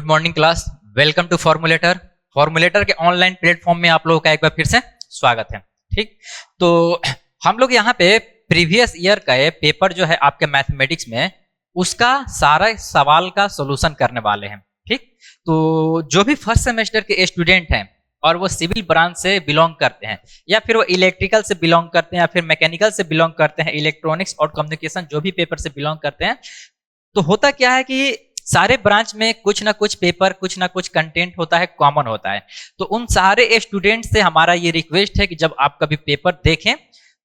Good morning class. Welcome to formulator. Formulator के online platform में आप लोगों का एक बार फिर से स्वागत है। ठीक, तो हम लोग यहाँ पे प्रीवियस ईयर का पेपर जो है आपके मैथमेटिक्स में उसका सारा सवाल का सॉल्यूशन करने वाले हैं। ठीक, तो जो भी फर्स्ट सेमेस्टर के स्टूडेंट हैं और वो सिविल ब्रांच से बिलोंग करते हैं या फिर वो इलेक्ट्रिकल से बिलोंग करते हैं या फिर मैकेनिकल से बिलोंग करते हैं, इलेक्ट्रॉनिक्स और कम्युनिकेशन जो भी पेपर से बिलोंग करते हैं, तो होता क्या है कि सारे ब्रांच में कुछ ना कुछ पेपर, कुछ ना कुछ कंटेंट होता है, कॉमन होता है। तो उन सारे स्टूडेंट से हमारा ये रिक्वेस्ट है कि जब आप कभी पेपर देखें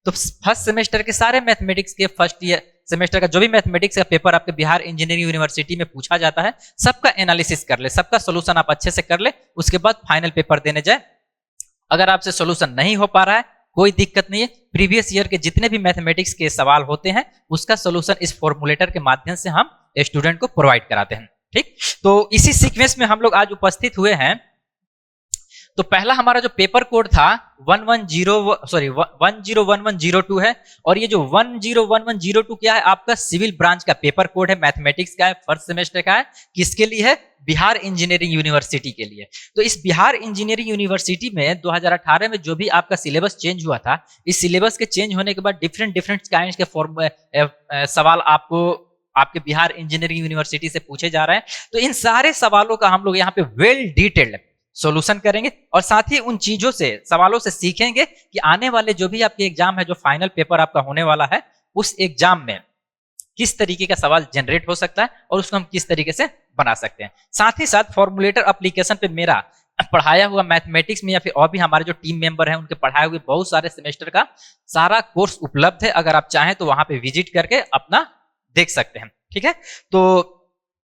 तो फर्स्ट सेमेस्टर के सारे मैथमेटिक्स के फर्स्ट ईयर सेमेस्टर का जो भी मैथमेटिक्स का पेपर आपके बिहार इंजीनियरिंग यूनिवर्सिटी में पूछा जाता है, सबका एनालिसिस कर ले, सबका सोल्यूशन आप अच्छे से कर ले, उसके बाद फाइनल पेपर देने जाए। अगर आपसे सोल्यूशन नहीं हो पा रहा है कोई दिक्कत नहीं है, प्रीवियस ईयर के जितने भी मैथमेटिक्स के सवाल होते हैं उसका सोल्यूशन इस फॉर्मूलेटर के माध्यम से हम स्टूडेंट को प्रोवाइड कराते हैं। ठीक, तो इसी सीक्वेंस में हम लोग आज उपस्थित हुए हैं। तो पहला हमारा जो पेपर कोड था 101102 है, और ये जो 101102 क्या है, आपका सिविल ब्रांच का पेपर कोड है, मैथमेटिक्स का है, फर्स्ट सेमेस्टर का है। किसके लिए है? बिहार इंजीनियरिंग यूनिवर्सिटी के लिए। तो इस बिहार इंजीनियरिंग यूनिवर्सिटी में 2018 में जो भी आपका सिलेबस चेंज हुआ था, इस सिलेबस के चेंज होने के बाद डिफरेंट काइंड के सवाल आपको आपके बिहार इंजीनियरिंग यूनिवर्सिटी से पूछे जा रहे हैं। तो इन सारे सवालों का हम लोग यहाँ पे वेल डिटेल्ड सॉल्यूशन करेंगे और साथ ही उन चीजों से, सवालों से सीखेंगे कि आने वाले जो भी आपके एग्जाम है, जो फाइनल पेपर आपका होने वाला है, उस एग्जाम में किस तरीके का सवाल जनरेट हो सकता है और उसको हम किस तरीके से बना सकते हैं। साथ ही साथ फॉर्मूलेटर एप्लीकेशन पे मेरा पढ़ाया हुआ मैथमेटिक्स में या फिर और भी हमारे जो टीम मेंबर हैं उनके पढ़ाए हुए बहुत सारे सेमेस्टर का सारा कोर्स उपलब्ध है। अगर आप चाहें तो वहां पे विजिट करके अपना देख सकते हैं। ठीक है, तो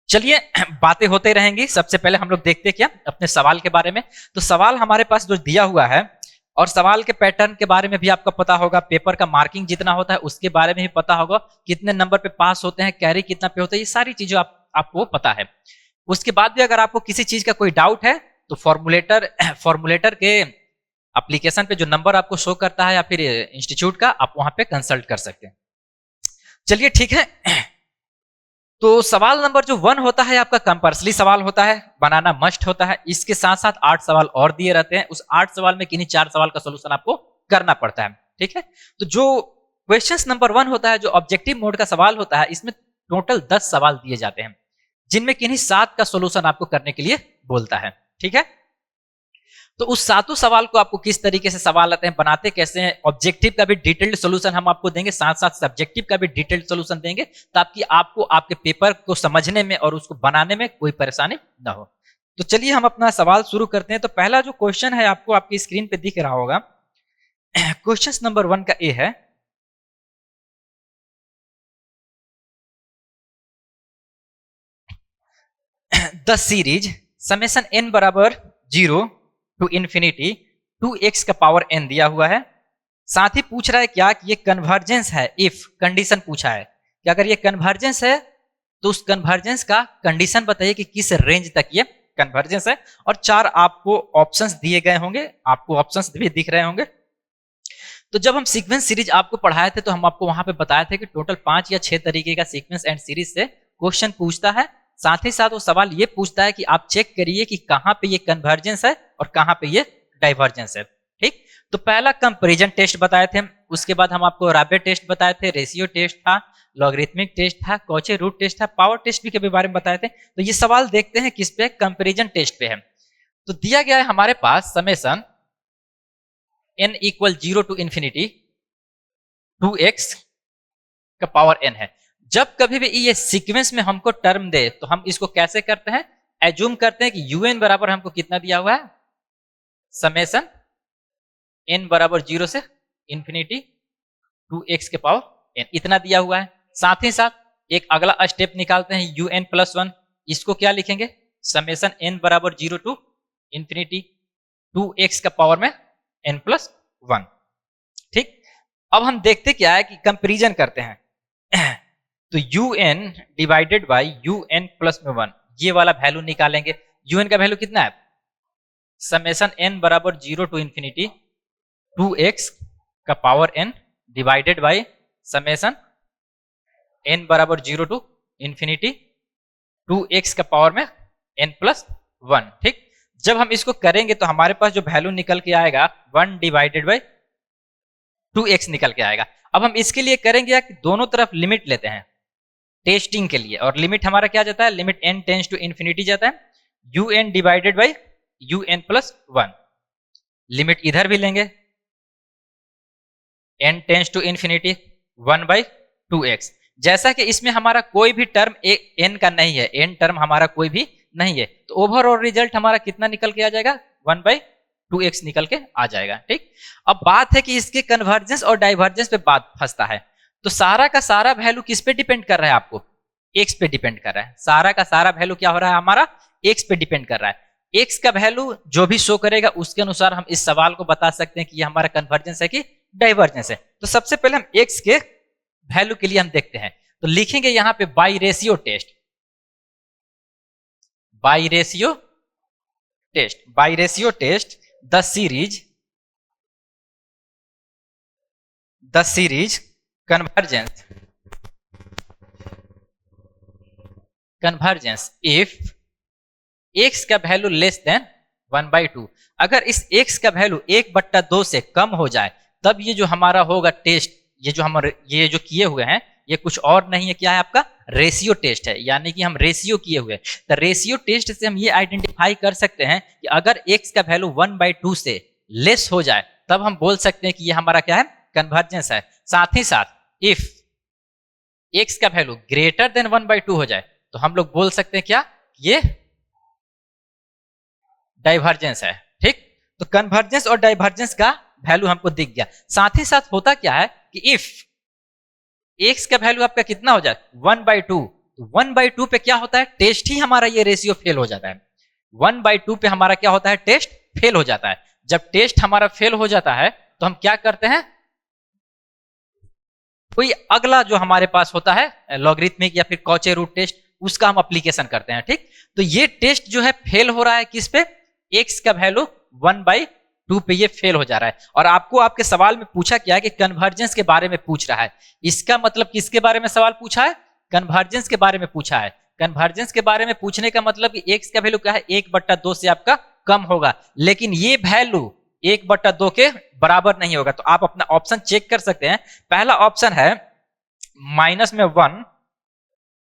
चलिए बातें होते रहेंगी। सबसे पहले हम लोग देखते हैं क्या अपने सवाल के बारे में। तो सवाल हमारे पास जो दिया हुआ है और सवाल के पैटर्न के बारे में भी आपको पता होगा, पेपर का मार्किंग जितना होता है उसके बारे में भी पता होगा, कितने नंबर पे पास होते हैं, कैरी कितना पे होता है, ये सारी चीजें आपको पता है। उसके बाद भी अगर आपको किसी चीज का कोई डाउट है तो फॉर्मूलेटर के एप्लीकेशन पे जो नंबर आपको शो करता है या फिर इंस्टीट्यूट का, आप वहां पे कंसल्ट कर सकते हैं। चलिए ठीक है, तो सवाल नंबर जो 1 होता है आपका कंपल्सरी सवाल होता है, बनाना मस्ट होता है। इसके साथ साथ 8 सवाल और दिए रहते हैं, उस 8 सवाल में किन्हीं 4 सवाल का सोल्यूशन आपको करना पड़ता है। ठीक है, तो जो क्वेश्चन नंबर 1 होता है, जो ऑब्जेक्टिव मोड का सवाल होता है, इसमें टोटल 10 सवाल दिए जाते हैं जिनमें किन्हीं 7 का सोल्यूशन आपको करने के लिए बोलता है। ठीक है, तो उस 7 सवाल को आपको किस तरीके से सवाल आते हैं, बनाते कैसे हैं, ऑब्जेक्टिव का भी डिटेल्ड सॉल्यूशन हम आपको देंगे, साथ साथ सब्जेक्टिव का भी डिटेल्ड सॉल्यूशन देंगे, ताकि आपको आपके पेपर को समझने में और उसको बनाने में कोई परेशानी ना हो। तो चलिए हम अपना सवाल शुरू करते हैं। तो पहला जो क्वेश्चन है आपको आपकी स्क्रीन पे दिख रहा होगा, क्वेश्चन नंबर 1 का ए है, द सीरीज समेशन n बराबर 0 टू इंफिनिटी 2x का पावर n दिया हुआ है। साथ ही पूछ रहा है क्या कि ये कन्वर्जेंस है, इफ कंडीशन पूछा है कि अगर ये कन्वर्जेंस है तो उस कन्वर्जेंस का कंडीशन बताइए कि किस रेंज तक ये कन्वर्जेंस है। और 4 आपको ऑप्शंस दिए गए होंगे, आपको ऑप्शंस भी दिख रहे होंगे। तो जब हम सीक्वेंस सीरीज आपको पढ़ाए थे तो हम आपको वहां पे बताए थे कि टोटल 5 या 6 तरीके का सीक्वेंस एंड सीरीज से क्वेश्चन पूछता है। साथ ही साथ वो सवाल ये पूछता है कि आप चेक करिए कि कहां पे ये कन्वर्जेंस है और कहां पे ये डाइवर्जेंस है। ठीक, तो पहला कंपैरिजन टेस्ट बताए थे, उसके बाद हम आपको राबे टेस्ट बताए थे, रेशियो टेस्ट था, लॉगरिथमिक टेस्ट था, कॉचे रूट टेस्ट था, पावर टेस्ट भी के बारे में बताए थे। तो ये सवाल देखते हैं किस पे, कंपैरिजन टेस्ट पे है। तो दिया गया है हमारे पास summation n equal 0 to infinity 2x का पावर n है। जब कभी भी ये सीक्वेंस में हमको टर्म दे तो हम इसको कैसे करते हैं, एज्यूम करते हैं कि un बराबर हमको कितना दिया हुआ है, समेशन n बराबर 0 से इंफिनिटी 2x के पावर n, इतना दिया हुआ है। साथ ही साथ एक अगला स्टेप निकालते हैं un प्लस 1, इसको क्या लिखेंगे, समेशन n बराबर 0 टू इंफिनिटी 2x का पावर में n प्लस 1। ठीक, अब हम देखते क्या है कि कंपैरिजन करते हैं। तो un divided by un plus में 1, ये वाला वैल्यू निकालेंगे। un का वैल्यू कितना है, समेशन n बराबर 0 टू इंफिनिटी 2x का power n divided by summation n बराबर 0 टू इंफिनिटी 2x का पावर में n+1। ठीक, जब हम इसको करेंगे तो हमारे पास जो वैल्यू निकल के आएगा 1 डिवाइडेड बाई 2x निकल के आएगा। अब हम इसके लिए करेंगे कि दोनों तरफ लिमिट लेते हैं टेस्टिंग के लिए, और लिमिट हमारा क्या जाता है, limit n tends to infinity जाता है, un divided by un+1। Limit इधर भी लेंगे n tends to infinity 1/2x। जैसा कि इसमें हमारा कोई भी टर्म n का नहीं है, n टर्म हमारा कोई भी नहीं है, तो ओवरऑल रिजल्ट हमारा कितना निकल के आ जाएगा, 1/2x निकल के आ जाएगा। ठीक, अब बात है कि इसके कन्वर्जेंस और डाइवर्जेंस पे बात फंसता है। तो सारा का सारा वैल्यू किस पे डिपेंड कर रहा है, आपको x पे डिपेंड कर रहा है। सारा का सारा वैल्यू क्या हो रहा है, हमारा x पे डिपेंड कर रहा है। x का वैल्यू जो भी शो करेगा उसके अनुसार हम इस सवाल को बता सकते हैं कि ये हमारा कन्वर्जेंस है कि डाइवर्जेंस है। तो सबसे पहले हम x के वैल्यू के लिए हम देखते हैं, तो लिखेंगे यहां पे by ratio test, by ratio test, by ratio test the series convergence if x का वैल्यू लेस देन 1/2। अगर इस x का वैल्यू 1/2 से कम हो जाए तब ये जो हमारा होगा टेस्ट, ये जो हम ये जो किए हुए हैं ये कुछ और नहीं है, क्या है आपका रेशियो टेस्ट है, यानी कि हम रेशियो किए हुए हैं। तो रेशियो टेस्ट से हम ये आइडेंटिफाई कर सकते हैं कि अगर x का वैल्यू 1/2 से लेस हो जाए तब हम बोल सकते हैं कि ये हमारा क्या है, कन्वर्जेंस है। साथ ही साथ इफ x का वैल्यू ग्रेटर देन 1/2 हो जाए तो हम लोग बोल सकते हैं क्या, ये डाइवर्जेंस है। ठीक, तो कन्वर्जेंस और डाइवर्जेंस का वैल्यू हमको दिख गया। साथ ही साथ होता क्या है कि इफ x का वैल्यू आपका कितना हो जाए 1/2, तो 1/2 पे क्या होता है, टेस्ट ही हमारा ये रेशियो फेल हो जाता है। 1/2 पे हमारा क्या होता है, टेस्ट फेल हो जाता है। जब टेस्ट हमारा फेल हो जाता है तो हम क्या करते हैं, कोई अगला जो हमारे पास होता है लॉगरिथमिक या फिर कॉचे रूट टेस्ट, उसका हम एप्लीकेशन करते हैं। ठीक, तो ये टेस्ट जो है फेल हो रहा है किस पे, x का वैल्यू 1/2 पे ये फेल हो जा रहा है। और आपको आपके सवाल में पूछा क्या है कि कन्वर्जेंस के बारे में पूछ रहा है, इसका मतलब किसके बारे में सवाल पूछा है, कन्वर्जेंस के बारे में पूछा है। कन्वर्जेंस के बारे में पूछने का मतलब कि x का वैल्यू क्या है, 1/2 से आपका कम होगा, लेकिन ये वैल्यू 1/2 के बराबर नहीं होगा। तो आप अपना ऑप्शन चेक कर सकते हैं। पहला ऑप्शन है -1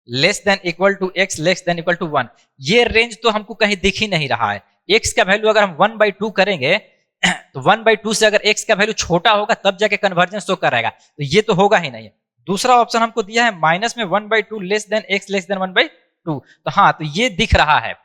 less than equal to x less than equal to 1, ये रेंज तो हमको कहीं दिख ही नहीं रहा है। x का वैल्यू अगर हम 1/2 करेंगे तो 1/2 से अगर x का वैल्यू छोटा होगा तब जाके कन्वर्जेंस शो कराएगा, तो ये तो होगा ही नहीं। दूसरा ऑप्शन हमको दिया है -1/2 less then x less than 1/2, तो हाँ, तो ये दिख रहा है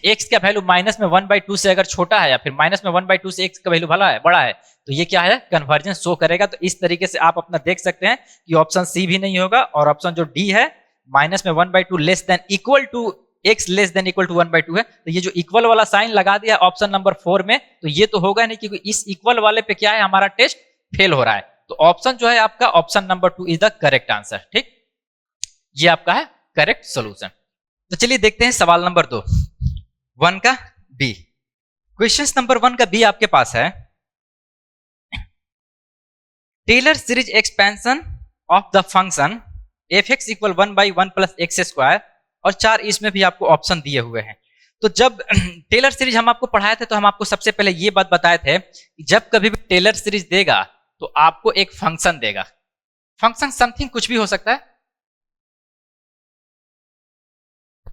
x का वैल्यू -1/2 से अगर छोटा है या फिर -1/2 से x का वैल्यू बड़ा है तो ये क्या है, कन्वर्जेंस शो करेगा। तो इस तरीके से आप अपना देख सकते हैं कि ऑप्शन सी भी नहीं होगा, और ऑप्शन जो डी है -1/2 less than equal to x less than equal to 1/2 है, तो ये जो इक्वल वाला साइन लगा दिया ऑप्शन नंबर 4 में, तो ये तो होगा नहीं, क्योंकि इस इक्वल वाले पे क्या है, हमारा टेस्ट फेल हो रहा है। तो ऑप्शन जो है आपका option number 2 is the correct answer. ठीक, ये आपका है करेक्ट सोल्यूशन। तो चलिए देखते हैं सवाल नंबर 2, 1 का बी। क्वेश्चन नंबर 1 का बी आपके पास है, Taylor series expansion of the function f(x) equal 1/1 plus x square, और 4 इसमें भी आपको ऑप्शन दिए हुए हैं। तो जब टेलर सीरीज हम आपको पढ़ाए थे तो हम आपको सबसे पहले ये बात बताए थे कि जब कभी भी टेलर सीरीज देगा तो आपको एक फंक्शन देगा। फंक्शन समथिंग कुछ भी हो सकता है,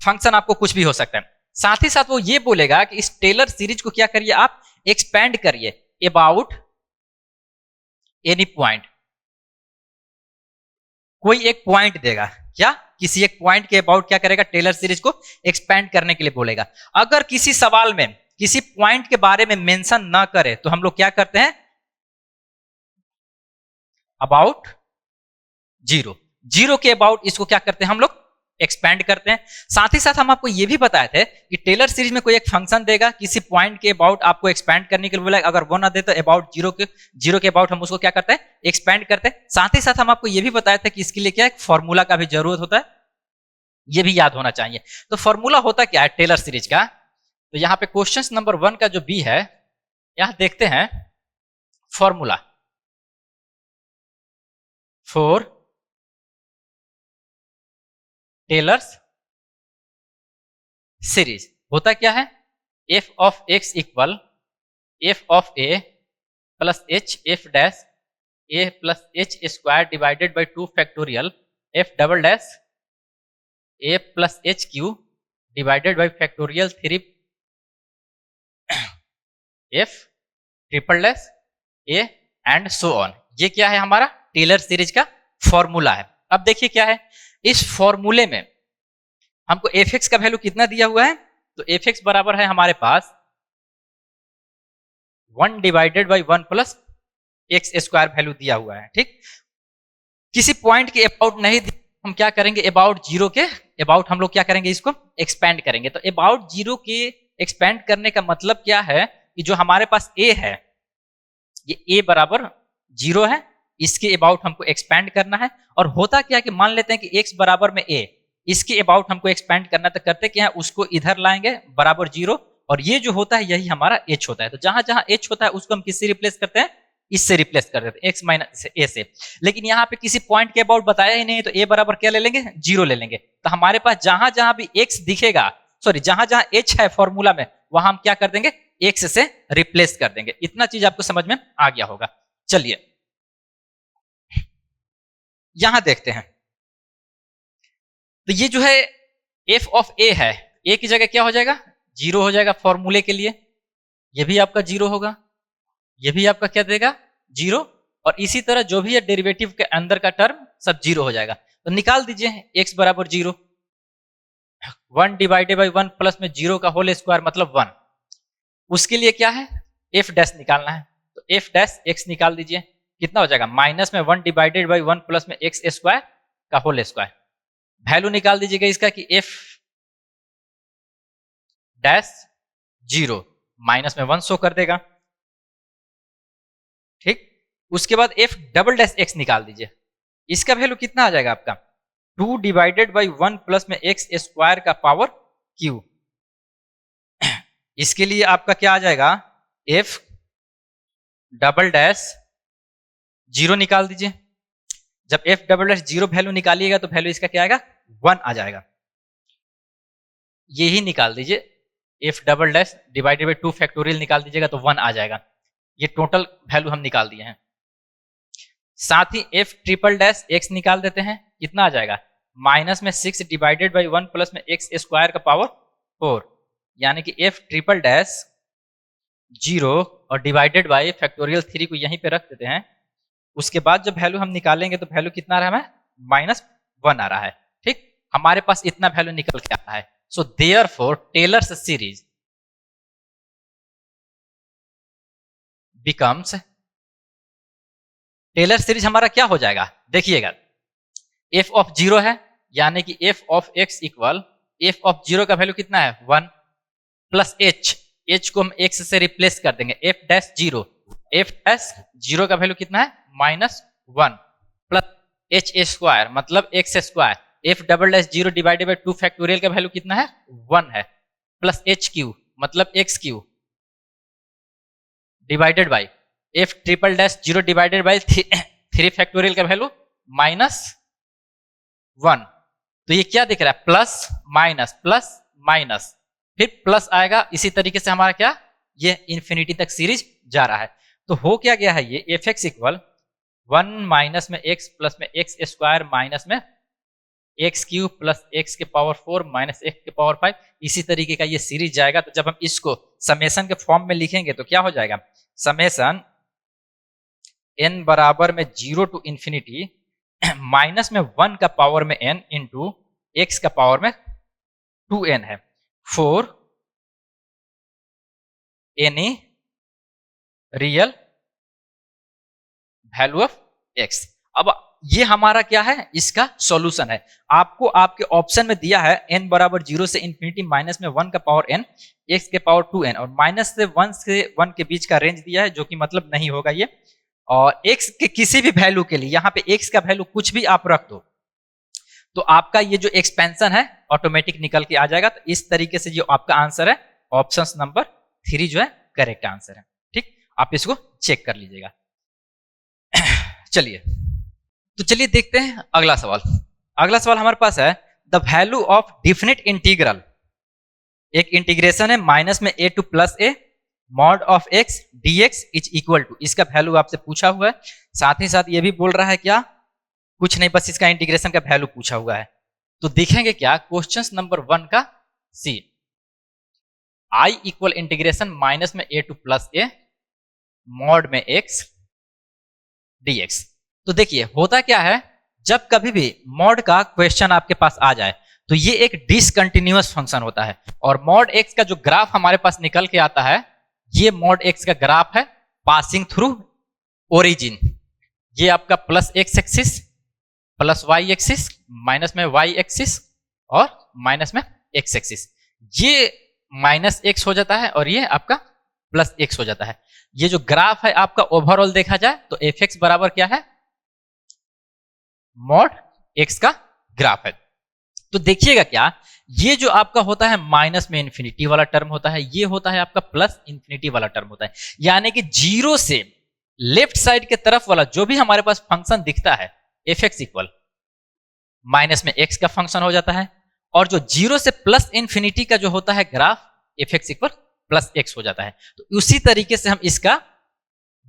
फंक्शन आपको कुछ भी हो सकता है। साथ ही साथ वो ये बोलेगा कि इस टेलर सीरीज को क्या करिए, आप एक्सपेंड करिए अबाउट एनी पॉइंट। कोई एक पॉइंट देगा, क्या, किसी एक पॉइंट के अबाउट क्या करेगा, टेलर सीरीज को एक्सपेंड करने के लिए बोलेगा। अगर किसी सवाल में किसी पॉइंट के बारे में मेंशन ना करे तो हम लोग क्या करते हैं, अबाउट जीरो, जीरो के अबाउट इसको क्या करते हैं हम लोग, एक्सपेंड करते हैं। साथ ही साथ हम आपको यह भी बताए थे कि टेलर सीरीज में कोई एक फंक्शन देगा, किसी पॉइंट के अबाउट आपको एक्सपेंड करने के लिए बोला, अगर वो ना दे तो अबाउट जीरो के अबाउट हम उसको क्या करते हैं, एक्सपेंड करते हैं। साथ ही साथ हम आपको यह भी बताया था कि इसके लिए क्या एक फॉर्मूला का भी जरूरत होता है, यह भी याद होना चाहिए। तो फॉर्मूला होता क्या है टेलर सीरीज का, तो यहां पे क्वेश्चन नंबर 1 का जो बी है, यहां देखते हैं फॉर्मूला फॉर टेलर्स सीरीज होता क्या है, F of x equal F of A plus H F dash A plus H square divided by 2 factorial F double dash A plus H Q divided by factorial 3 F triple dash A and so on. ये क्या है, हमारा Taylor series का formula है। अब देखिए क्या है, इस फॉर्मूले में हमको एफ एक्स का वैल्यू कितना दिया हुआ है, तो एफ एक्स बराबर है हमारे पास 1 divided by 1 plus x square value दिया हुआ है। ठीक, किसी पॉइंट के अबाउट नहीं, हम क्या करेंगे, अबाउट जीरो के अबाउट हम लोग क्या करेंगे, इसको एक्सपेंड करेंगे। तो अबाउट जीरो के एक्सपेंड करने का मतलब क्या है कि जो हमारे पास ए है, ये ए बराबर जीरो है, इसके अबाउट हमको एक्सपेंड करना है। और होता क्या है कि मान लेते हैं कि एक्स बराबर में ए, इसके अबाउट हमको एक्सपेंड करना, तो करते क्या है, उसको इधर लाएंगे बराबर जीरो, और ये जो होता है यही हमारा एच होता है। तो जहां जहां एच होता है उसको हम किससे रिप्लेस करते हैं, इससे रिप्लेस कर देते हैं, एक्स माइनस ए से। लेकिन यहाँ पे किसी पॉइंट के अबाउट बताया ही नहीं, तो ए बराबर क्या ले लेंगे, जीरो ले लेंगे। तो हमारे पास जहां जहां भी एक्स दिखेगा, सॉरी जहां जहां एच है फॉर्मूला में, वहां हम क्या कर देंगे, एक्स से रिप्लेस कर देंगे। इतना चीज आपको समझ में आ गया होगा। चलिए यहां देखते हैं, तो ये जो है एफ ऑफ ए है, ए की जगह क्या हो जाएगा, जीरो हो जाएगा फॉर्मूले के लिए। ये भी आपका जीरो होगा, ये भी आपका क्या देगा, जीरो। और इसी तरह जो भी है डेरिवेटिव के अंदर का टर्म सब जीरो हो जाएगा। तो निकाल दीजिए एक्स बराबर जीरो, 1 डिवाइडेड बाई 1 प्लस में जीरो का होल स्क्वायर मतलब 1। उसके लिए क्या है, एफ डैश निकालना है। तो एफ डैश एक्स निकाल दीजिए, कितना हो जाएगा, माइनस में 1 डिवाइडेड बाई 1 प्लस में एक्स स्क्वायर का होल स्क्वायर। वैल्यू निकाल दीजिएगा इसका कि एफ डैश जीरो माइनस में 1 शो कर देगा। ठीक, उसके बाद एफ डबल डैश एक्स निकाल दीजिए, इसका वैल्यू कितना आ जाएगा आपका, 2 डिवाइडेड बाई 1 प्लस में एक्स स्क्वायर का पावर क्यू। इसके लिए आपका क्या आ जाएगा, एफ डबल डैश जीरो निकाल दीजिए। जब F double dash zero value निकालिएगा तो वैल्यू इसका क्या आएगा, 1 आ जाएगा। ये ही निकाल दीजिए, F double dash divided by 2 factorial निकाल दीजिएगा तो 1 आ जाएगा। ये टोटल वैल्यू हम निकाल दिए हैं। साथ ही एफ ट्रिपल डैश एक्स निकाल देते हैं, कितना आ जाएगा, माइनस में 6 डिवाइडेड बाई 1 प्लस में एक्स स्क्वायर का पावर 4, यानी कि एफ ट्रिपल डैश जीरो और डिवाइडेड बाई फैक्टोरियल 3 को यहीं पे रख देते हैं। उसके बाद जब वैल्यू हम निकालेंगे तो वैल्यू कितना आ रहा है, -1 आ रहा है। ठीक, हमारे पास इतना वैल्यू निकल के आता है। So therefore Taylor's series becomes, Taylor series हमारा क्या हो जाएगा, देखिएगा एफ ऑफ जीरो है, यानी कि F of x equal F of zero का वैल्यू कितना है, 1 प्लस एच, एच को हम एक्स से रिप्लेस कर देंगे, F dash zero, F dash zero का वैल्यू कितना है, -1 प्लस एच स्क्वायर मतलब x square, F double dash zero divided by 2 factorial का वैल्यू कितना है, 1 है, प्लस एच क्यू मतलब x Q divided by F triple dash zero divided by 3 factorial का वैल्यू -1। तो ये क्या दिख रहा है, प्लस माइनस, फिर प्लस आएगा। इसी तरीके से हमारा क्या, ये इंफिनिटी तक सीरीज जा रहा है। तो हो क्या गया है, ये एफ एक्स इक्वल 1 माइनस में एक्स प्लस में एक्स स्क्वायर माइनस में एक्स क्यूब प्लस एक्स के पावर 4 माइनस एक्स के पावर 5, इसी तरीके का ये सीरीज जाएगा। तो जब हम इसको समेशन के फॉर्म में लिखेंगे तो क्या हो जाएगा, समेशन n बराबर में 0 टू इंफिनिटी माइनस में 1 का पावर में n इंटू एक्स का पावर में 2n है, for any real value of x। अब ये हमारा क्या है, इसका सॉल्यूशन है। आपको आपके ऑप्शन में दिया है n बराबर 0 से इंफिनिटी माइनस में 1 का पावर n x के पावर 2n, और माइनस से 1 के बीच का रेंज दिया है, जो कि मतलब नहीं होगा ये। और x के किसी भी वैल्यू के लिए, यहाँ पे x का वैल्यू कुछ भी आप रख दो तो आपका ये जो एक्सपेंशन है ऑटोमेटिक निकल के आ जाएगा। तो इस तरीके से जो आपका आंसर है ऑप्शन नंबर 3 जो है करेक्ट आंसर है। ठीक, आप इसको चेक कर लीजिएगा। चलिए तो चलिए देखते हैं अगला सवाल। अगला सवाल हमारे पास है, the value of definite integral एक इंटीग्रेशन है माइनस में a to plus a mod of x dx is equal to, इसका वैल्यू आपसे पूछा हुआ है। साथ ही साथ ये भी बोल रहा है क्या, कुछ नहीं, बस इसका इंटीग्रेशन का वैल्यू पूछा हुआ है। तो देखेंगे क्या क्वेश्चन नंबर 1 का सी, i इक्वल इंटीग्रेशन माइनस में a to plus a mod में x dx। तो देखिए होता क्या है, जब कभी भी मॉड का क्वेश्चन आपके पास आ जाए तो ये एक डिसकंटिन्यूअस फंक्शन होता है, और मॉड x का जो ग्राफ हमारे पास निकल के आता है, ये मॉड x का ग्राफ है पासिंग थ्रू ओरिजिन। ये आपका plus x axis plus y axis minus में y एक्सिस और माइनस में x एक्सिस, ये माइनस x हो जाता है और ये आपका प्लस x हो जाता है। ये जो ग्राफ है आपका ओवरऑल देखा जाए तो fx बराबर क्या है, मॉड x का ग्राफ है। तो देखिएगा क्या, ये जो आपका होता है माइनस में इंफिनिटी वाला टर्म होता है, ये होता है आपका प्लस इंफिनिटी वाला टर्म होता है। यानी कि जीरो से लेफ्ट साइड के तरफ वाला जो भी हमारे पास फंक्शन दिखता है एफ एक्स इक्वल माइनस में एक्स का फंक्शन हो जाता है, और जो जीरो से प्लस इंफिनिटी का जो होता है graph F X equal plus x हो जाता है। तो उसी तरीके से हम इसका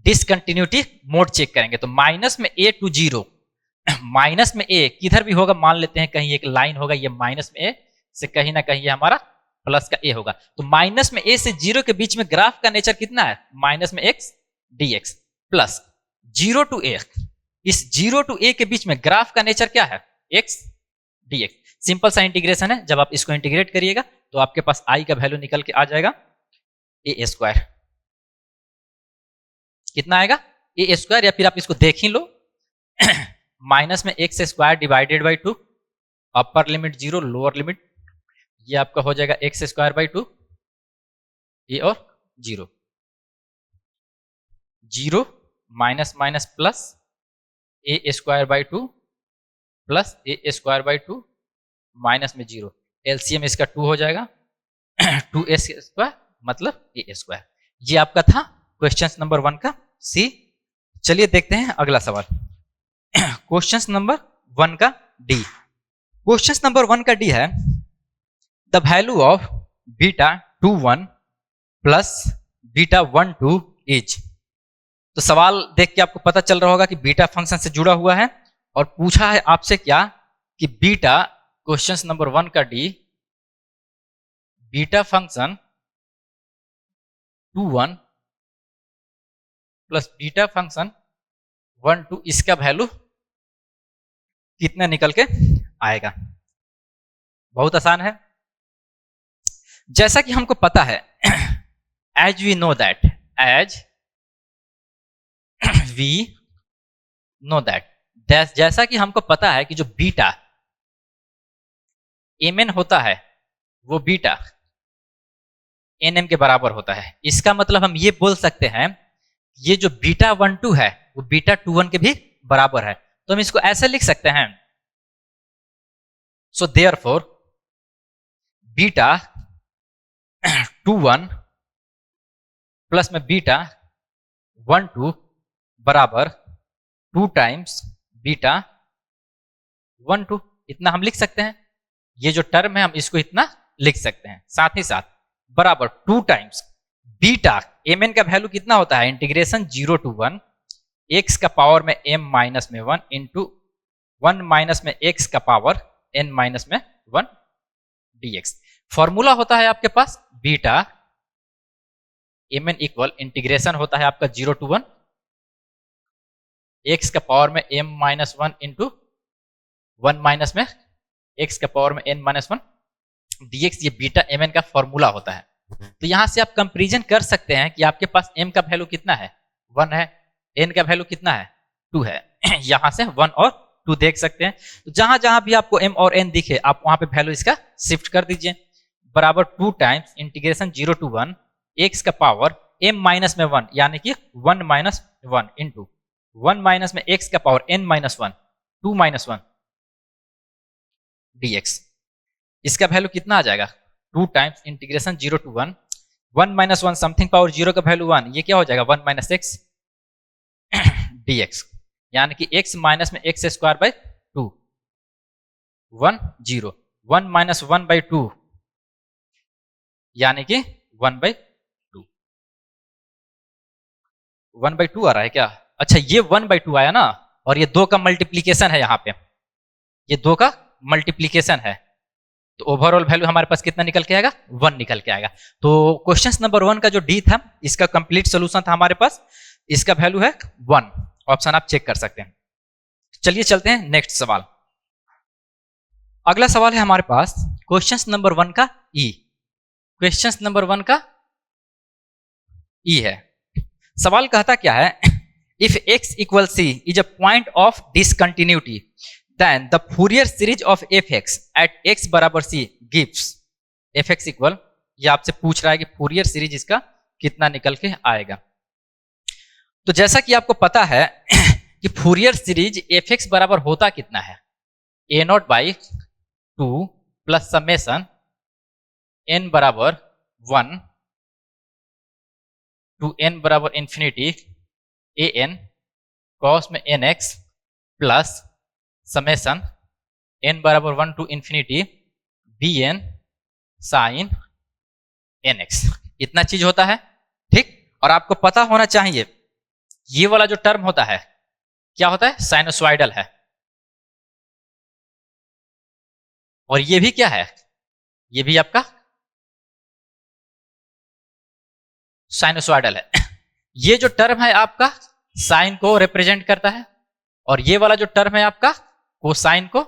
डिसकंटिन्यूटी मोड चेक करेंगे। तो माइनस में ए टू जीरो, माइनस में ए किधर भी होगा, मान लेते हैं कहीं एक लाइन होगा, ये माइनस में ए से कहीं ना कहीं ये हमारा प्लस का ए होगा। तो माइनस में ए से जीरो के बीच में ग्राफ का नेचर कितना है, माइनस में X D X plus zero to A, इस जीरो टू ए के बीच में ग्राफ का नेचर क्या है, एक्स डी एक्स। सिंपल सा इंटीग्रेशन है, जब आप इसको इंटीग्रेट करिएगा तो आपके पास आई का वैल्यू निकल के आ जाएगा ए स्क्वायर। कितना आएगा, ए स्क्वायर, या फिर आप इसको देख ही लो माइनस में x square divided by two, upper limit zero lower limit, ये आपका हो जाएगा एक्स स्क्वायर बाई टू, ये और zero, zero minus minus plus A square by two plus A square by two minus में जीरो, एलसीएम इसका to हो जाएगा, टू ए स्क्वायर मतलब ए स्क्वायर। ये आपका था क्वेश्चन नंबर 1 का सी। चलिए देखते हैं अगला सवाल, क्वेश्चन नंबर 1 का डी। क्वेश्चन नंबर 1 का डी है, the value of beta 2 1 plus beta 1 2 is. तो सवाल देख के आपको पता चल रहा होगा कि बीटा फंक्शन से जुड़ा हुआ है, और पूछा है आपसे क्या कि बीटा, क्वेश्चन नंबर 1 का D, beta function 2 1 plus beta function 1 2, इसका वैल्यू कितना निकल के आएगा। बहुत आसान है, जैसा कि हमको पता है, as we know that, as we know that, जैसा कि हमको पता है कि जो बीटा एम एन होता है वो बीटा एन एम के बराबर होता है। इसका मतलब हम ये बोल सकते हैं ये जो बीटा 1 2 है वो बीटा 2 1 के भी बराबर है। तो हम इसको ऐसे लिख सकते हैं, सो देयरफॉर बीटा 2 1 प्लस में बीटा 1 2 बराबर 2 टाइम्स बीटा 1 2, इतना हम लिख सकते हैं। ये जो टर्म है हम इसको इतना लिख सकते हैं। साथ ही साथ बराबर 2 टाइम्स बीटा एम एन का वैल्यू कितना होता है, इंटीग्रेशन 0 टू 1 एक्स का पावर में m माइनस में 1 इंटू 1 माइनस में x का पावर n माइनस में 1 dx। फॉर्मूला होता है आपके पास beta M N equal integration होता है आपका 0 टू 1 x का पावर में m माइनस 1 इंटू 1 माइनस में x का पावर में n माइनस 1 dx। ये बीटा एम एन का फॉर्मूला होता है। तो यहां से आप कंपेरिजन कर सकते हैं कि आपके पास m का वैल्यू कितना है, 1 है, n का वैल्यू कितना है, 2 है। यहां से 1 और 2 देख सकते हैं। तो जहां जहां भी आपको m और n दिखे आप वहां पे वैल्यू इसका शिफ्ट कर दीजिए। बराबर 2 टाइम्स इंटीग्रेशन 0 टू 1 x का पावर m माइनस में 1 यानी कि 1 माइनस 1 इंटू 1 माइनस में x का power n minus 1 2 minus 1 dx। इसका वैल्यू कितना आ जाएगा, 2 times integration 0 to 1 1 minus 1 something power 0 का वैल्यू 1, ये क्या हो जाएगा 1 माइनस x dx, यानी कि x माइनस में x square by 2 1 0 1 minus 1 by 2 यानी कि 1/2। 1/2 आ रहा है क्या? अच्छा, ये 1/2 आया ना, और ये 2 का मल्टीप्लीकेशन है, यहाँ पे ये 2 का मल्टीप्लीकेशन है, तो ओवरऑल वैल्यू हमारे पास कितना निकल के आएगा? 1 निकल के आएगा। तो क्वेश्चन नंबर 1 का जो डी था, इसका कंप्लीट सोल्यूशन था हमारे पास, इसका वैल्यू है 1। ऑप्शन आप चेक कर सकते हैं। चलिए चलते हैं नेक्स्ट सवाल। अगला सवाल है हमारे पास क्वेश्चन नंबर 1 का ई। क्वेश्चन नंबर 1 का ई है। सवाल कहता क्या है? If x equal c is a point of discontinuity, then the Fourier series of fx at x बराबर c गिव्स fx इक्वल, ये आपसे पूछ रहा है कि फूरियर सीरीज इसका कितना निकल के आएगा। तो जैसा कि आपको पता है कि फूरियर सीरीज fx बराबर होता कितना है? a0/2 प्लस समेशन n बराबर 1 टू n बराबर इंफिनिटी an कॉस में nx प्लस समेशन n बराबर 1 to infinity bn sine nx। इतना चीज होता है, ठीक। और आपको पता होना चाहिए ये वाला जो टर्म होता है क्या होता है? साइनोसॉइडल है। और ये भी क्या है? ये भी आपका साइनोसॉइडल है। ये जो टर्म है आपका साइन को रिप्रेजेंट करता है, और ये वाला जो टर्म है आपका कोसाइन को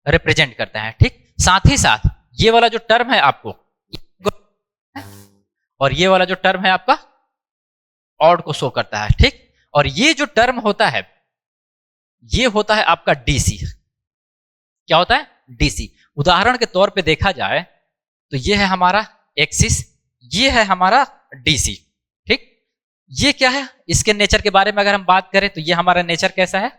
रिप्रेजेंट करता है, ठीक। साथ ही साथ ये वाला जो टर्म है आपको, और ये वाला जो टर्म है आपका ऑड को शो करता है, ठीक। और ये जो टर्म होता है ये होता है आपका डीसी। क्या होता है? डीसी। उदाहरण के तौर पे देखा जाए तो ये है हमारा एक्सिस, ये है हमारा डीसी, ठीक। ये क्या है? इसके नेचर के बारे में अगर हम बात करें तो ये हमारा नेचर कैसा है?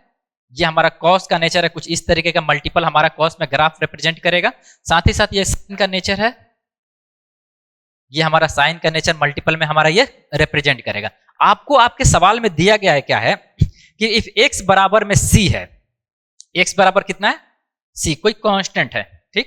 ये हमारा कॉस का नेचर है, कुछ इस तरीके का मल्टीपल हमारा कॉस में ग्राफ रिप्रेजेंट करेगा। साथ ही साथ ये साइन का नेचर है, ये हमारा साइन का नेचर मल्टीपल में हमारा ये रिप्रेजेंट करेगा। आपको आपके सवाल में दिया गया है क्या है कि इफ x बराबर में c है, x बराबर कितना है? c, कोई कांस्टेंट है, ठीक।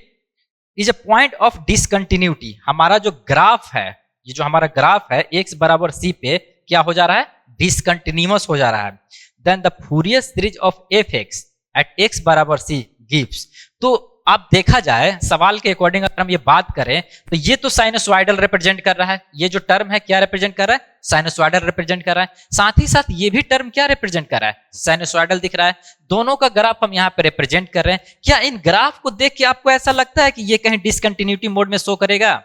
Is a point of discontinuity, हमारा जो ग्राफ है, ये जो हमारा ग्राफ है x बराबर c पे क्या हो जा रहा है? डिसकंटिन्यूअस हो जा रहा है। Then the Fourier series of fx at x बराबर c गिव्स। तो आप देखा जाए सवाल के अकॉर्डिंग अगर हम ये बात करें तो ये तो साइनोसॉइडल रिप्रेजेंट कर रहा है, ये जो टर्म है क्या रिप्रेजेंट कर रहा है? साइनोसॉइडल रिप्रेजेंट कर रहा है। साथ ही साथ ये भी टर्म क्या रिप्रेजेंट कर रहा है? साइनोसॉइडल दिख रहा है। दोनों का ग्राफ हम यहाँ पे रिप्रेजेंट कर रहे हैं। क्या इन ग्राफ को देख के आपको ऐसा लगता है कि ये कहीं डिसकंटिन्यूटी मोड में शो करेगा?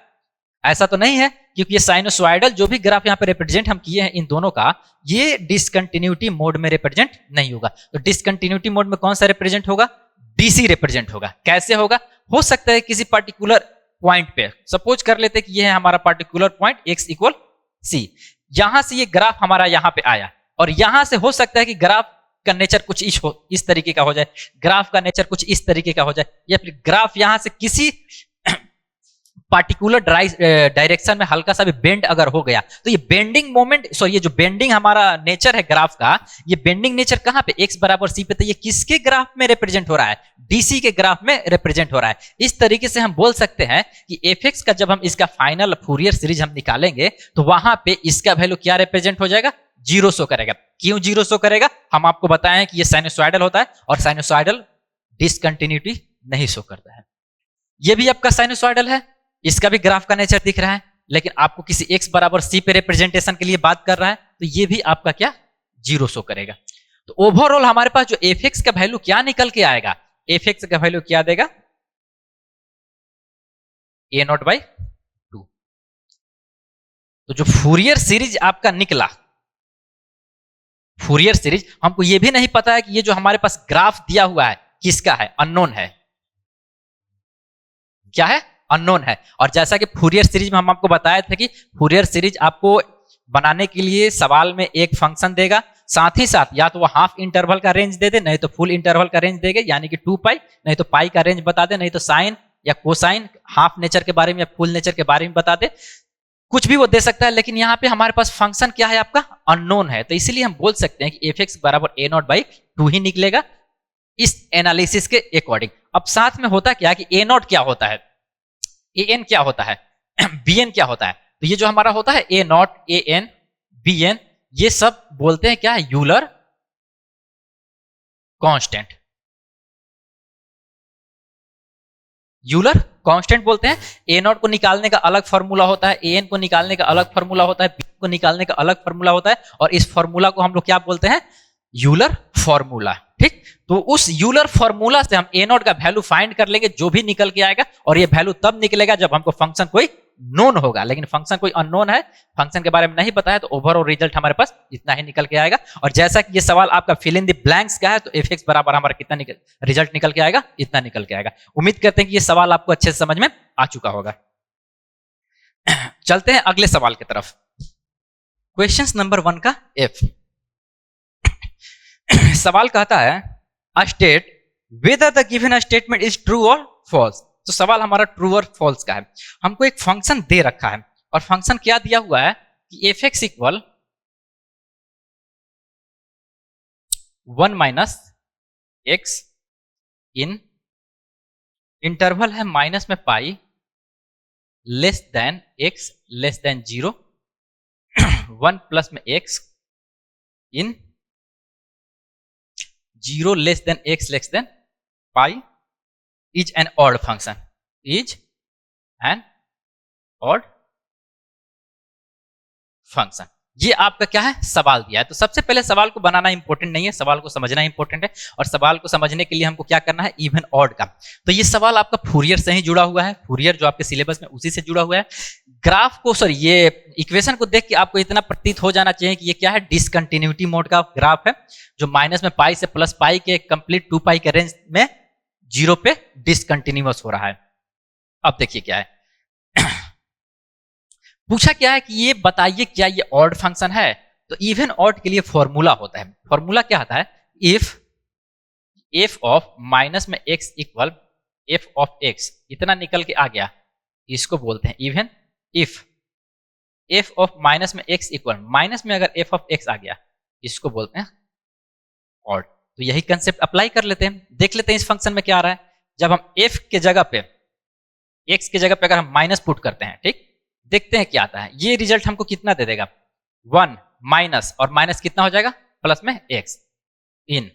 ऐसा तो नहीं है, क्योंकि ये साइनोसॉइडल जो भी ग्राफ यहाँ पे रिप्रेजेंट हम किए हैं इन दोनों का, ये डिसकंटिन्यूटी मोड में रिप्रेजेंट नहीं होगा। तो डिसकंटिन्यूटी मोड में कौन सा रिप्रेजेंट होगा? डीसी रिप्रेजेंट होगा। कैसे होगा? हो सकता है किसी पर्टिकुलर पॉइंट पे, सपोज कर लेते हैं कि ये है हमारा particular point x equal c, यहां से ये ग्राफ हमारा यहां पे आया, और यहां से हो सकता है कि ग्राफ का नेचर कुछ इस तरीके का हो जाए, ग्राफ का नेचर कुछ इस तरीके का हो जाए, या फिर ग्राफ यहां से किसी पार्टिकुलर डायरेक्शन में हल्का सा भी बेंड अगर हो गया तो ये बेंडिंग मोमेंट, सॉरी ये जो बेंडिंग हमारा नेचर है ग्राफ का, ये बेंडिंग नेचर कहां पे? x बराबर c पे। तो ये किसके ग्राफ में रिप्रेजेंट हो रहा है? डीसी के ग्राफ में रिप्रेजेंट हो रहा है। इस तरीके से हम बोल सकते हैं कि fx का जब हम इसका फाइनल फूरियर सीरीज हम निकालेंगे तो वहां पे इसका वैल्यू क्या रिप्रेजेंट हो जाएगा? 0 शो करेगा। क्यों 0 शो करेगा? हम आपको बताएं कि ये साइनोसॉइडल होता है, और साइनोसॉइडल डिसकंटिन्यूटी नहीं शो करता है। ये भी आपका साइनोसॉइडल है, इसका भी ग्राफ का नेचर दिख रहा है, लेकिन आपको किसी x बराबर c पे रिप्रेजेंटेशन के लिए बात कर रहा है, तो ये भी आपका क्या? 0 शो करेगा। तो ओवरऑल हमारे पास जो fx का वैल्यू क्या निकल के आएगा? fx का वैल्यू क्या देगा? a0/2। तो जो फूरियर सीरीज आपका निकला, फूरियर सीरीज, हमको ये भी नहीं पता है कि ये जो हमारे पास ग्राफ दिया हुआ है किसका है? अननोन है। क्या है? अननोन है। और जैसा कि फूरियर सीरीज में हम आपको बताया था कि फूरियर सीरीज आपको बनाने के लिए सवाल में एक फंक्शन देगा, साथ ही साथ या तो वो हाफ इंटरवल का रेंज दे दे, नहीं तो फुल इंटरवल का रेंज देगा, यानी कि 2π, नहीं तो पाई का रेंज बता दे, नहीं तो साइन या कोसाइन हाफ नेचर के बारे में या फुल नेचर के बारे में बता दे, कुछ भी वो दे सकता है। लेकिन यहाँ पे हमारे पास फंक्शन क्या है? आपका अननोन है। तो इसीलिए हम बोल सकते हैं कि fx बराबर a0/2 ही निकलेगा इस एनालिसिस के अकॉर्डिंग। अब साथ में होता क्या कि a0 क्या होता है? an क्या होता है? bn क्या होता है? तो ये जो हमारा होता है a नॉट, an, bn, ये सब बोलते हैं क्या है? Euler constant. यूलर कांस्टेंट बोलते हैं। ए नॉट को निकालने का अलग फॉर्मूला होता है, ए एन को निकालने का अलग फॉर्मूला होता है, बी को निकालने का अलग फॉर्मूला होता है, और इस फॉर्मूला को हम लोग क्या बोलते हैं? Euler formula. ठीक, तो उस यूलर फॉर्मूला से हम ए नॉट का वैल्यू फाइंड कर लेंगे, जो भी निकल के आएगा, और ये वैल्यू तब निकलेगा जब हमको फंक्शन कोई नोन होगा। लेकिन फंक्शन कोई अननोन है, फंक्शन के बारे में नहीं पता है, तो ओवरऑल रिजल्ट हमारे पास इतना ही निकल के आएगा। और जैसा कि ये सवाल आपका फिल इन द ब्लैंक्स का है, तो एफ एक्स बराबर हमारा कितना रिजल्ट निकल के आएगा? इतना निकल के आएगा। उम्मीद करते हैं कि ये सवाल आपको अच्छे से समझ में आ चुका होगा। चलते हैं अगले सवाल की तरफ। क्वेश्चन नंबर 1 का एफ। सवाल कहता है state whether the given statement is true और फॉल्स। तो सवाल हमारा ट्रू और फॉल्स का है। हमको एक फंक्शन दे रखा है, और फंक्शन क्या दिया हुआ है कि F X equal 1 minus X in interval है माइनस में pi less than x less than 0, 1 plus में x in 0 less than x less than pi is an odd function, is an odd function. ये आपका क्या है? सवाल दिया है। तो सबसे पहले सवाल को बनाना इंपॉर्टेंट नहीं है, सवाल को समझना इंपॉर्टेंट है, और सवाल को समझने के लिए हमको क्या करना है? इवन ऑड का। तो ये सवाल आपका फूरियर से ही जुड़ा हुआ है, फूरियर जो आपके सिलेबस में उसी से जुड़ा हुआ है। ग्राफ को, सॉरी, ये इक्वेशन को देख के आपको इतना प्रतीत हो जाना चाहिए कि ये क्या है? डिसकंटिन्यूटी मोड का ग्राफ है, जो माइनस में पाई से प्लस पाई के कंप्लीट 2 पाई के रेंज में 0 पे डिसकंटिन्यूअस हो रहा है। अब देखिए क्या है, पूछा क्या है कि ये बताइए क्या ये ऑड फंक्शन है? तो इवन ऑड के लिए फॉर्मूला होता है। फॉर्मूला क्या होता है? इफ एफ ऑफ माइनस में x equal F of x, इतना निकल के आ गया, इसको बोलते हैं even. If F of minus में एक्स इक्वल, माइनस में अगर एफ ऑफ एक्स आ गया, इसको बोलते हैं ऑड। तो यही कंसेप्ट अप्लाई कर लेते हैं। देख लेते हैं इस फंक्शन में क्या आ रहा है। जब हम एफ के जगह पे, एक्स के जगह पे अगर हम माइनस पुट करते हैं, ठीक, देखते हैं क्या आता है। ये रिजल्ट हमको कितना दे देगा? 1 माइनस, और माइनस कितना हो जाएगा? प्लस में एक्स इन।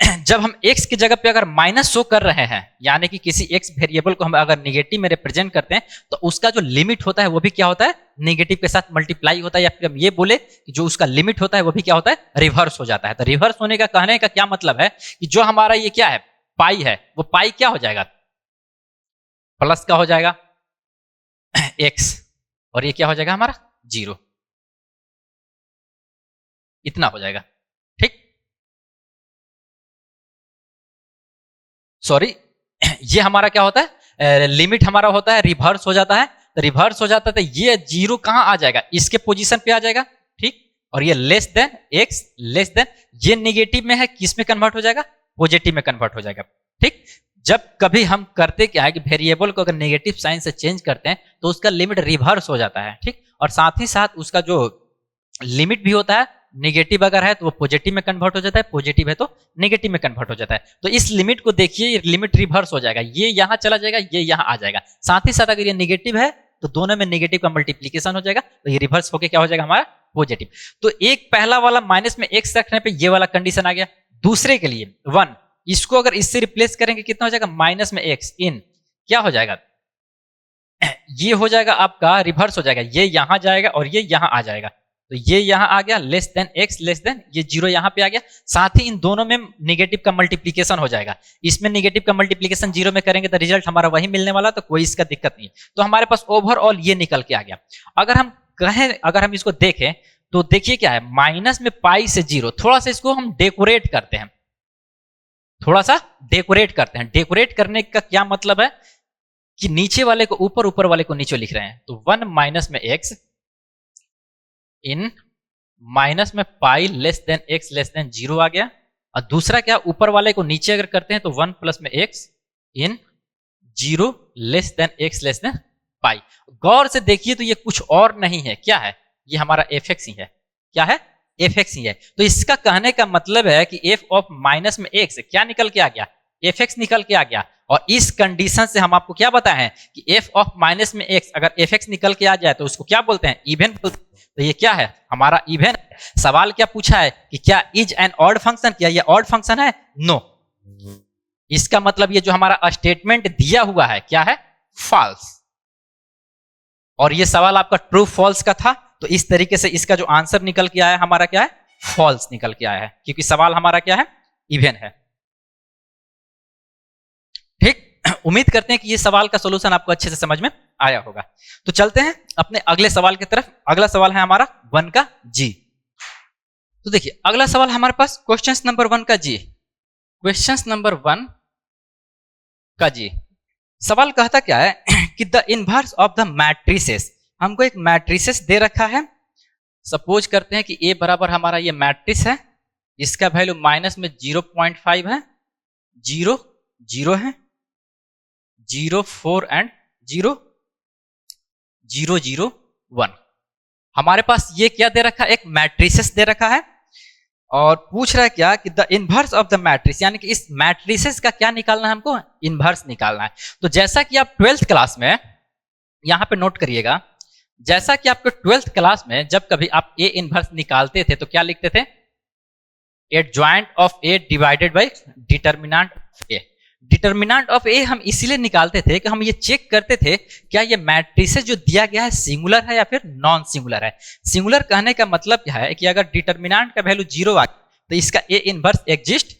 जब हम x की जगह पे अगर माइनस शो कर रहे हैं, यानी कि किसी x वेरिएबल को हम अगर निगेटिव में रिप्रेजेंट करते हैं, तो उसका जो लिमिट होता है वो भी क्या होता है? निगेटिव के साथ मल्टीप्लाई होता है, या फिर हम ये बोले कि जो उसका लिमिट होता है वो भी क्या होता है? रिवर्स हो जाता है। तो रिवर्स होने का कहने का क्या मतलब है कि जो हमारा ये क्या है? पाई है, वो पाई क्या हो जाएगा? प्लस का हो जाएगा x, और ये क्या हो जाएगा हमारा? 0। इतना हो जाएगा। ठीक, सॉरी, ये हमारा क्या होता है? लिमिट हमारा होता है, रिवर्स हो जाता है। तो रिवर्स हो जाता है तो ये 0 कहां आ जाएगा? इसके पोजीशन पे आ जाएगा। ठीक, और ये less than x less then, ये निगेटिव में है, किस में कन्वर्ट हो जाएगा? पॉजिटिव में कन्वर्ट हो जाएगा। ठीक, जब कभी हम करते क्या है कि वेरिएबल को अगर नेगेटिव साइन से चेंज करते हैं तो उसका लिमिट रिवर्स हो जाता है। ठीक, और साथ ही साथ उसका जो लिमिट भी होता है, नेगेटिव अगर है तो वो पॉजिटिव में कन्वर्ट हो जाता है, पॉजिटिव है तो नेगेटिव में कन्वर्ट हो जाता है। तो इस लिमिट को देखिए, लिमिट रिवर्स हो जाएगा, ये यहां चला जाएगा, ये यहां आ जाएगा। साथ ही साथ अगर ये नेगेटिव है तो दोनों में नेगेटिव का मल्टीप्लीकेशन हो जाएगा, तो ये रिवर्स होकर क्या हो जाएगा हमारा? पॉजिटिव। तो एक पहला वाला माइनस में एक्स रखने पे ये वाला कंडीशन आ गया। दूसरे के लिए 1, इसको अगर इससे रिप्लेस करेंगे कितना हो जाएगा? माइनस में एक्स इन क्या हो जाएगा? ये हो जाएगा आपका रिवर्स हो जाएगा, ये यहां जाएगा और ये यहां आ जाएगा। तो ये यहां आ गया less than x less then, ये 0 यहां पे आ गया। साथ ही इन दोनों में नेगेटिव का मल्टीप्लीकेशन हो जाएगा। इसमें नेगेटिव का मल्टीप्लीकेशन 0 में करेंगे तो रिजल्ट हमारा वही मिलने वाला, तो कोई इसका दिक्कत नहीं है। तो हमारे पास ओवरऑल ये निकल के आ गया। अगर हम कहें, अगर हम इसको देखें तो देखिए क्या है, माइनस में पाई से 0, थोड़ा सा इसको हम डेकोरेट करते हैं, थोड़ा सा डेकोरेट करते हैं। डेकोरेट करने का क्या मतलब है कि नीचे वाले को ऊपर, ऊपर वाले को नीचे लिख रहे हैं। तो 1 माइनस में एक्स इन माइनस में pi less than x less than 0 आ गया। और दूसरा क्या, ऊपर वाले को नीचे अगर करते हैं तो 1 प्लस में x in 0 less than x less than pi. गौर से देखिए तो ये कुछ और नहीं है, क्या है? ये हमारा एफ एक्स ही है। क्या है? एफ एक्स ही है। तो इसका कहने का मतलब है कि एफ ऑफ माइनस में एक्स क्या निकल के आ गया? एफ एक्स निकल के आ गया। और इस कंडीशन से हम आपको क्या बताए हैं कि f ऑफ माइनस में x अगर fx निकल के आ जाए तो उसको क्या बोलते हैं, इवन बोलते हैं। तो ये क्या है, हमारा इवन। सवाल क्या पूछा है कि क्या इज एन ऑड फंक्शन, क्या ये ऑड फंक्शन है, नो। इसका मतलब ये जो हमारा स्टेटमेंट दिया हुआ है क्या है, फॉल्स। और ये सवाल आपका ट्रू फॉल्स का था, तो इस तरीके से इसका जो आंसर निकल के आया हमारा क्या है, फॉल्स निकल के आया है, क्योंकि सवाल हमारा क्या है, इवन है। ठीक, उम्मीद करते हैं कि ये सवाल का सॉल्यूशन आपको अच्छे से समझ में आया होगा। तो चलते हैं अपने अगले सवाल की तरफ। अगला सवाल है हमारा 1 का जी। तो देखिए अगला सवाल हमारे पास क्वेश्चन नंबर 1 का जी। क्वेश्चन नंबर 1 का जी सवाल कहता क्या है कि the inverse of the matrices, हमको एक मैट्रिसेस दे रखा है। सपोज करते हैं कि A बराबर हमारा ये मैट्रिक्स है, इसका वैल्यू माइनस में 0.5 है, 0 0 है, 0 4 एंड 0 0 0 1। हमारे पास ये क्या दे रखा है, एक मैट्रिसेस दे रखा है और पूछ रहा है क्या कि the inverse of the matrix, यानी कि इस मैट्रिसेस का क्या निकालना है, हमको इनवर्स निकालना है। तो जैसा कि आप 12th क्लास में, यहां पे नोट करिएगा, जैसा कि आपको 12th क्लास में जब कभी आप ए इनवर्स निकालते थे तो क्या लिखते थे, adjoint of A divided by determinant of A. Determinant of A हम इसीलिए निकालते थे कि हम ये चेक करते थे क्या ये मैट्रिसेस जो दिया गया है सिंगुलर है या फिर नॉन सिंगुलर है। सिंगुलर कहने का मतलब क्या है कि अगर डिटर्मिनेंट का वैल्यू 0 आ तो इसका ए इनवर्स एग्जिस्ट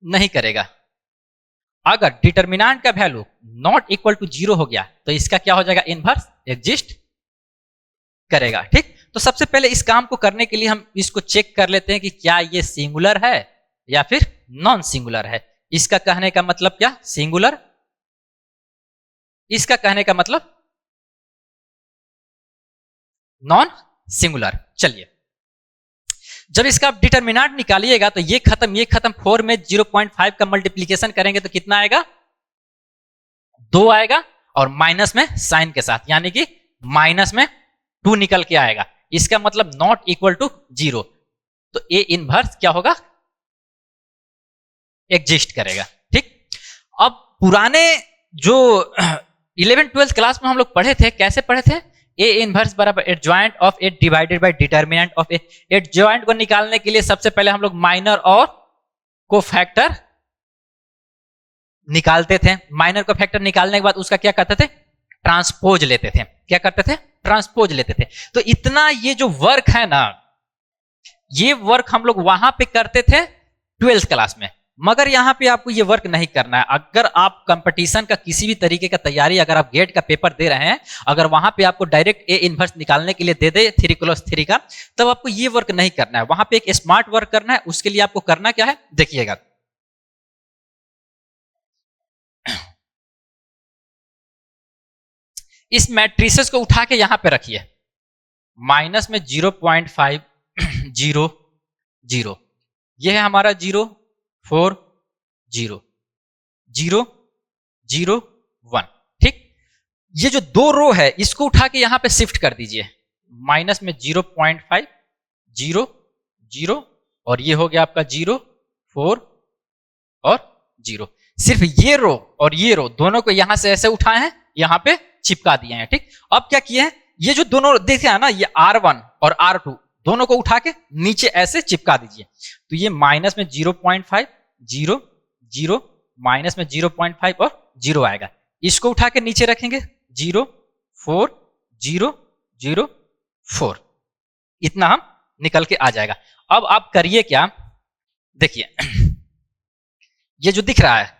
नहीं करेगा। अगर डिटर्मिनेंट का वैल्यू नॉट इक्वल टू 0 हो गया तो इसका क्या हो जाएगा, इनवर्स एग्जिस्ट करेगा। ठीक, तो सबसे पहले इस काम को करने के लिए हम इसको चेक कर लेते हैं कि क्या ये सिंगुलर है या फिर नॉन सिंगुलर है। इसका कहने का मतलब क्या, सिंगुलर, इसका कहने का मतलब नॉन सिंगुलर। चलिए, जब इसका आप डिटर्मिनेंट निकालिएगा तो ये खत्म 4 में 0.5 का मल्टीप्लीकेशन करेंगे तो कितना आएगा, 2 आएगा, और माइनस में साइन के साथ, यानी कि माइनस में 2 निकल के आएगा। इसका मतलब नॉट इक्वल टू 0, तो ए इनवर्स क्या होगा, एग्जिस्ट करेगा। ठीक, अब पुराने जो 11th-12th क्लास में हम लोग पढ़े थे, कैसे पढ़े थे, ए इनवर्स बराबर adjoint of A divided by determinant of A. Adjoint को निकालने के लिए सबसे पहले हम लोग माइनर और कोफैक्टर निकालते थे। माइनर कोफैक्टर निकालने के बाद उसका क्या करते थे, ट्रांसपोज लेते थे। क्या करते थे, ट्रांसपोज लेते थे। तो इतना ये जो वर्क है ना, ये वर्क हम लोग वहां पे करते थे 12th क्लास में, मगर यहां पे आपको ये वर्क नहीं करना है। अगर आप कंपटीशन का किसी भी तरीके का तैयारी, अगर आप गेट का पेपर दे रहे हैं, अगर वहां पे आपको डायरेक्ट ए इनवर्स निकालने के लिए दे दे 3 + 3 का, तब आपको ये वर्क नहीं करना है। वहां पे एक स्मार्ट वर्क करना है। उसके लिए आपको करना क्या है, देखिएगा, इस मैट्रिसेस को उठा के यहां पे रखिए, माइनस में 0.5 0 0, यह है हमारा 0 4 0 0 0 1। ठीक, ये जो 2 रो है इसको उठा के यहां पे शिफ्ट कर दीजिए, माइनस में 0.5 0 0, और ये हो गया आपका 0 4 और 0। सिर्फ ये रो और ये रो दोनों को यहां से ऐसे उठाए हैं, यहां पे चिपका दिए हैं। ठीक, अब क्या किए हैं, ये जो दोनों देखे ना, ये R1 और R2 दोनों को उठा के नीचे ऐसे चिपका दीजिए। तो ये माइनस में 0.5 0 0, माइनस में 0.5 और 0 आएगा। इसको उठा के नीचे रखेंगे, 0 4 0 0 4, इतना हम निकल के आ जाएगा। अब आप करिए क्या, देखिए ये जो दिख रहा है,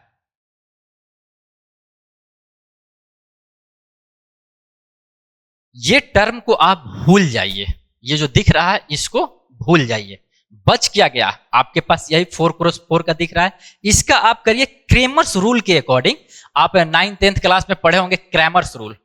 ये टर्म को आप भूल जाइए, ये जो दिख रहा है इसको भूल जाइए। बच क्या गया, आपके पास यही 4x4 का दिख रहा है। इसका आप करिए क्रेमर्स रूल के अकॉर्डिंग। आप 9th-10th क्लास में पढ़े होंगे क्रेमर्स रूल,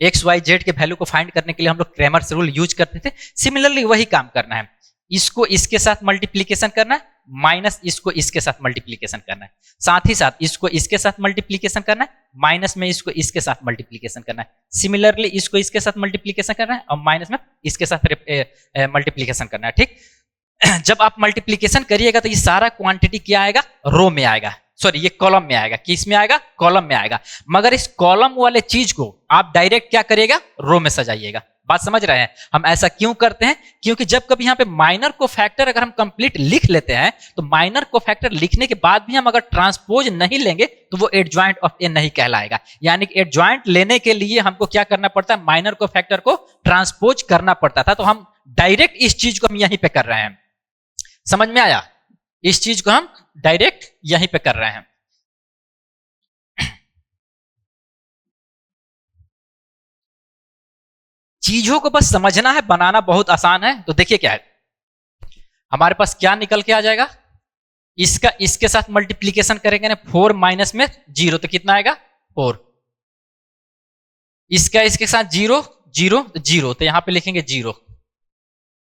XYZ के वैल्यू को फाइंड करने के लिए हम लोग क्रेमर्स रूल यूज करते थे। सिमिलरली वही काम करना है, इसको इसके साथ मल्टीप्लीकेशन करना है, माइनस इसको इसके साथ मल्टीप्लीकेशन करना है, साथ ही साथ इसको इसके साथ मल्टीप्लीकेशन करना है, माइनस में इसको इसके साथ मल्टीप्लीकेशन करना है, सिमिलरली इसको इसके साथ मल्टीप्लीकेशन करना है, और माइनस में इसके साथ मल्टीप्लीकेशन करना है। ठीक, जब आप मल्टीप्लीकेशन करिएगा तो ये सारा क्वांटिटी क्या आएगा, रो में आएगा, सॉरी ये कॉलम में आएगा। किस में आएगा, कॉलम में आएगा। मगर इस कॉलम वाले चीज को आप डायरेक्ट क्या करिएगा, रो में सजाइएगा। बात समझ रहे हैं? हम ऐसा क्यों करते हैं, क्योंकि जब कभी यहाँ पे माइनर को फैक्टर अगर हम कंप्लीट लिख लेते हैं तो माइनर को फैक्टर लिखने के बाद भी हम अगर ट्रांसपोज नहीं लेंगे तो वो एडजॉइंट ऑफ ए नहीं कहलाएगा। यानी कि एडजॉइंट लेने के लिए हमको क्या करना पड़ता है, माइनर को फैक्टर को ट्रांसपोज करना पड़ता था। तो हम डायरेक्ट इस चीज को हम यहीं पे कर रहे हैं। समझ में आया? इस चीज को हम डायरेक्ट यहीं पे कर रहे हैं। चीजों को बस समझना है, बनाना बहुत आसान है। तो देखिए क्या है, हमारे पास क्या निकल के आ जाएगा, इसका इसके साथ मल्टीप्लीकेशन करेंगे ना, 4 माइनस में 0 तो कितना आएगा 4। इसका इसके साथ 0 0 0 तो यहां पे लिखेंगे 0।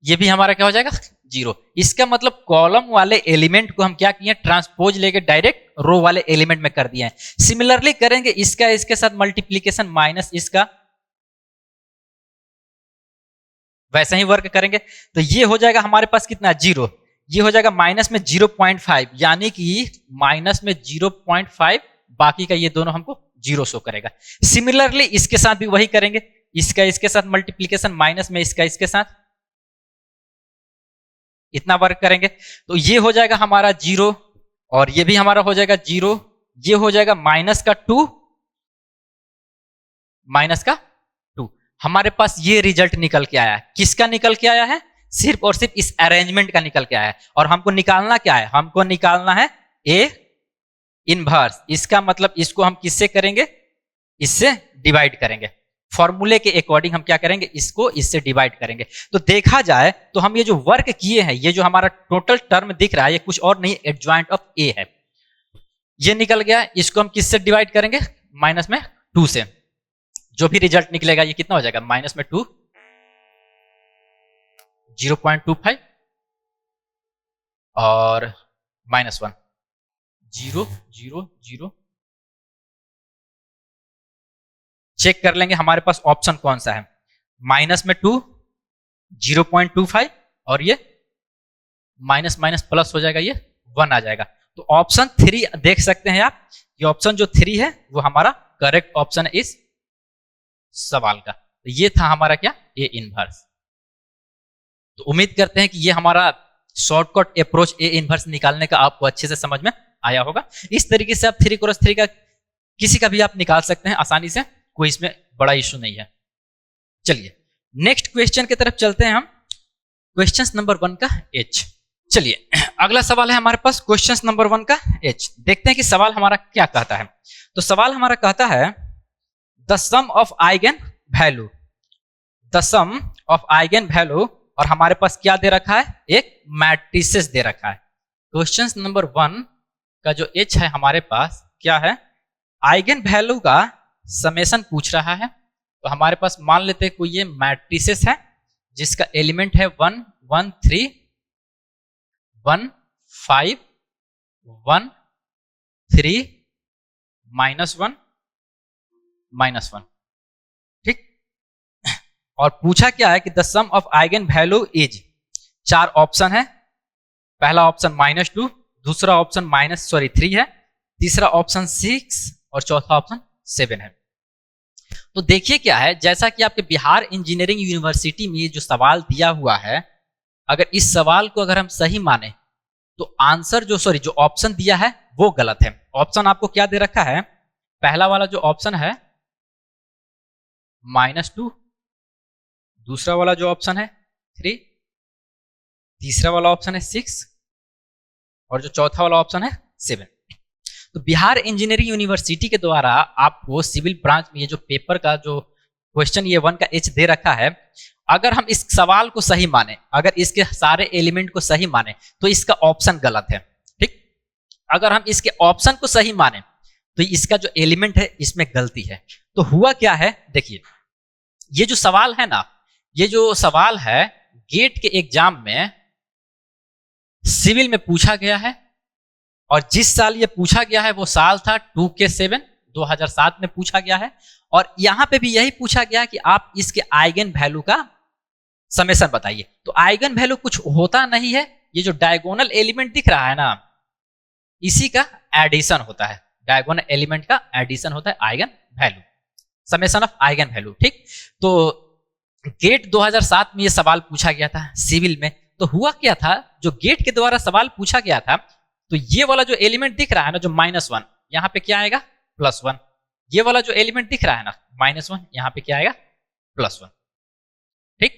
ये भी हमारा क्या हो जाएगा 0। इसका मतलब कॉलम वाले एलिमेंट को हम क्या किए, ट्रांसपोज लेके डायरेक्ट रो वाले एलिमेंट में कर दिए हैं। सिमिलरली करेंगे इसका इसके साथ मल्टीप्लीकेशन माइनस इसका, वैसे ही वर्क करेंगे तो ये हो जाएगा हमारे पास कितना 0। ये हो जाएगा माइनस में 0.5, यानी कि माइनस में 0.5, बाकी का ये दोनों हमको 0 शो करेगा। सिमिलरली इसके साथ भी वही करेंगे, इसका इसके साथ मल्टीप्लीकेशन माइनस में इसका इसके साथ, इतना वर्क करेंगे तो ये हो जाएगा हमारा 0 और ये भी हमारा हो जाएगा 0। ये हो जाएगा माइनस का 2, माइनस का 2। हमारे पास ये रिजल्ट निकल के आया है। किसका निकल के आया है, सिर्फ और सिर्फ इस अरेंजमेंट का निकल के आया है। और हमको निकालना क्या है, हमको निकालना है ए इनवर्स। इसका मतलब इसको हम किससे करेंगे, इससे डिवाइड करेंगे। फॉर्मूले के अकॉर्डिंग हम क्या करेंगे, इसको इससे डिवाइड करेंगे। तो देखा जाए तो हम ये जो वर्क किए हैं, ये जो हमारा टोटल टर्म दिख रहा है, ये कुछ और नहीं, एडजॉइंट ऑफ ए है। ये निकल गया, इसको हम किससे डिवाइड करेंगे, माइनस में 2 से। जो भी रिजल्ट निकलेगा ये कितना हो जाएगा, माइनस में 2 0.25 और माइनस 1 0 0 0। चेक कर लेंगे हमारे पास ऑप्शन कौन सा है, माइनस में 2 0.25 और ये माइनस माइनस प्लस हो जाएगा, ये 1 आ जाएगा। तो ऑप्शन 3 देख सकते हैं आप, ये ऑप्शन जो 3 है वो हमारा करेक्ट ऑप्शन है इस सवाल का। तो ये था हमारा क्या, ए इनवर्स। तो उम्मीद करते हैं कि ये हमारा शॉर्टकट अप्रोच ए इनवर्स निकालने का आपको अच्छे से समझ में आया होगा। इस तरीके से आप 3x3 का किसी का भी आप निकाल सकते हैं आसानी से, कोई इसमें बड़ा इश्यू नहीं है। चलिए नेक्स्ट क्वेश्चन की तरफ चलते हैं हम, क्वेश्चन नंबर 1 का एच। चलिए अगला सवाल है हमारे पास क्वेश्चन नंबर 1 का एच। देखते हैं कि सवाल हमारा क्या कहता है। तो सवाल हमारा कहता है the sum of eigen value, the sum of eigen value, और हमारे पास क्या दे रखा है, एक मैट्रिसेस दे रखा है। क्वेश्चन नंबर 1 का जो एच है हमारे पास क्या है, आइगन वैल्यू का समेशन पूछ रहा है। तो हमारे पास मान लेते हैं कोई ये मैट्रिसेस है जिसका एलिमेंट है 1 1 3 1 5 1 3 -1 -1, ठीक। और पूछा क्या है कि the sum of eigen value is, 4 option है। पहला ऑप्शन -2, दूसरा ऑप्शन -3 है, तीसरा ऑप्शन 6 और चौथा ऑप्शन 7 है। तो देखिए क्या है, जैसा कि आपके बिहार इंजीनियरिंग यूनिवर्सिटी में जो सवाल दिया हुआ है, अगर इस सवाल को अगर हम सही माने तो आंसर जो ऑप्शन दिया है वो गलत है। ऑप्शन आपको क्या दे रखा है, पहला वाला जो ऑप्शन है -2, दूसरा वाला जो ऑप्शन है 3, तीसरा वाला ऑप्शन है 6 और जो चौथा वाला ऑप्शन है 7। तो बिहार इंजीनियरिंग यूनिवर्सिटी के द्वारा आपको सिविल ब्रांच में ये जो पेपर का जो क्वेश्चन ये 1 का एच दे रखा है, अगर हम इस सवाल को सही माने, अगर इसके सारे एलिमेंट को सही माने तो इसका ऑप्शन गलत है, ठीक। अगर हम इसके ऑप्शन को सही माने तो इसका जो एलिमेंट है इसमें गलती है। तो हुआ क्या है, देखिए ये जो सवाल है ना, ये जो सवाल है गेट के एग्जाम में सिविल में पूछा गया है, और जिस साल ये पूछा गया है वो साल था 2K7 2007 में पूछा गया है। और यहां पे भी यही पूछा गया कि आप इसके आइगन वैल्यू का समेशन बताइए। तो आइगन वैल्यू कुछ होता नहीं है, ये जो डायगोनल एलिमेंट दिख रहा है ना, इसी का एडिशन होता है, डायगोनल एलिमेंट का एडिशन होता है eigen value, summation of eigen value. ठीक, तो गेट 2007 में ये सवाल पूछा गया था सिविल में। तो हुआ क्या था, जो गेट के द्वारा सवाल पूछा गया था, तो ये वाला जो एलिमेंट दिख रहा है ना, जो -1, यहां पे क्या आएगा, +1। ये वाला जो एलिमेंट दिख रहा है ना, -1, यहां पे क्या आएगा, +1। ठीक,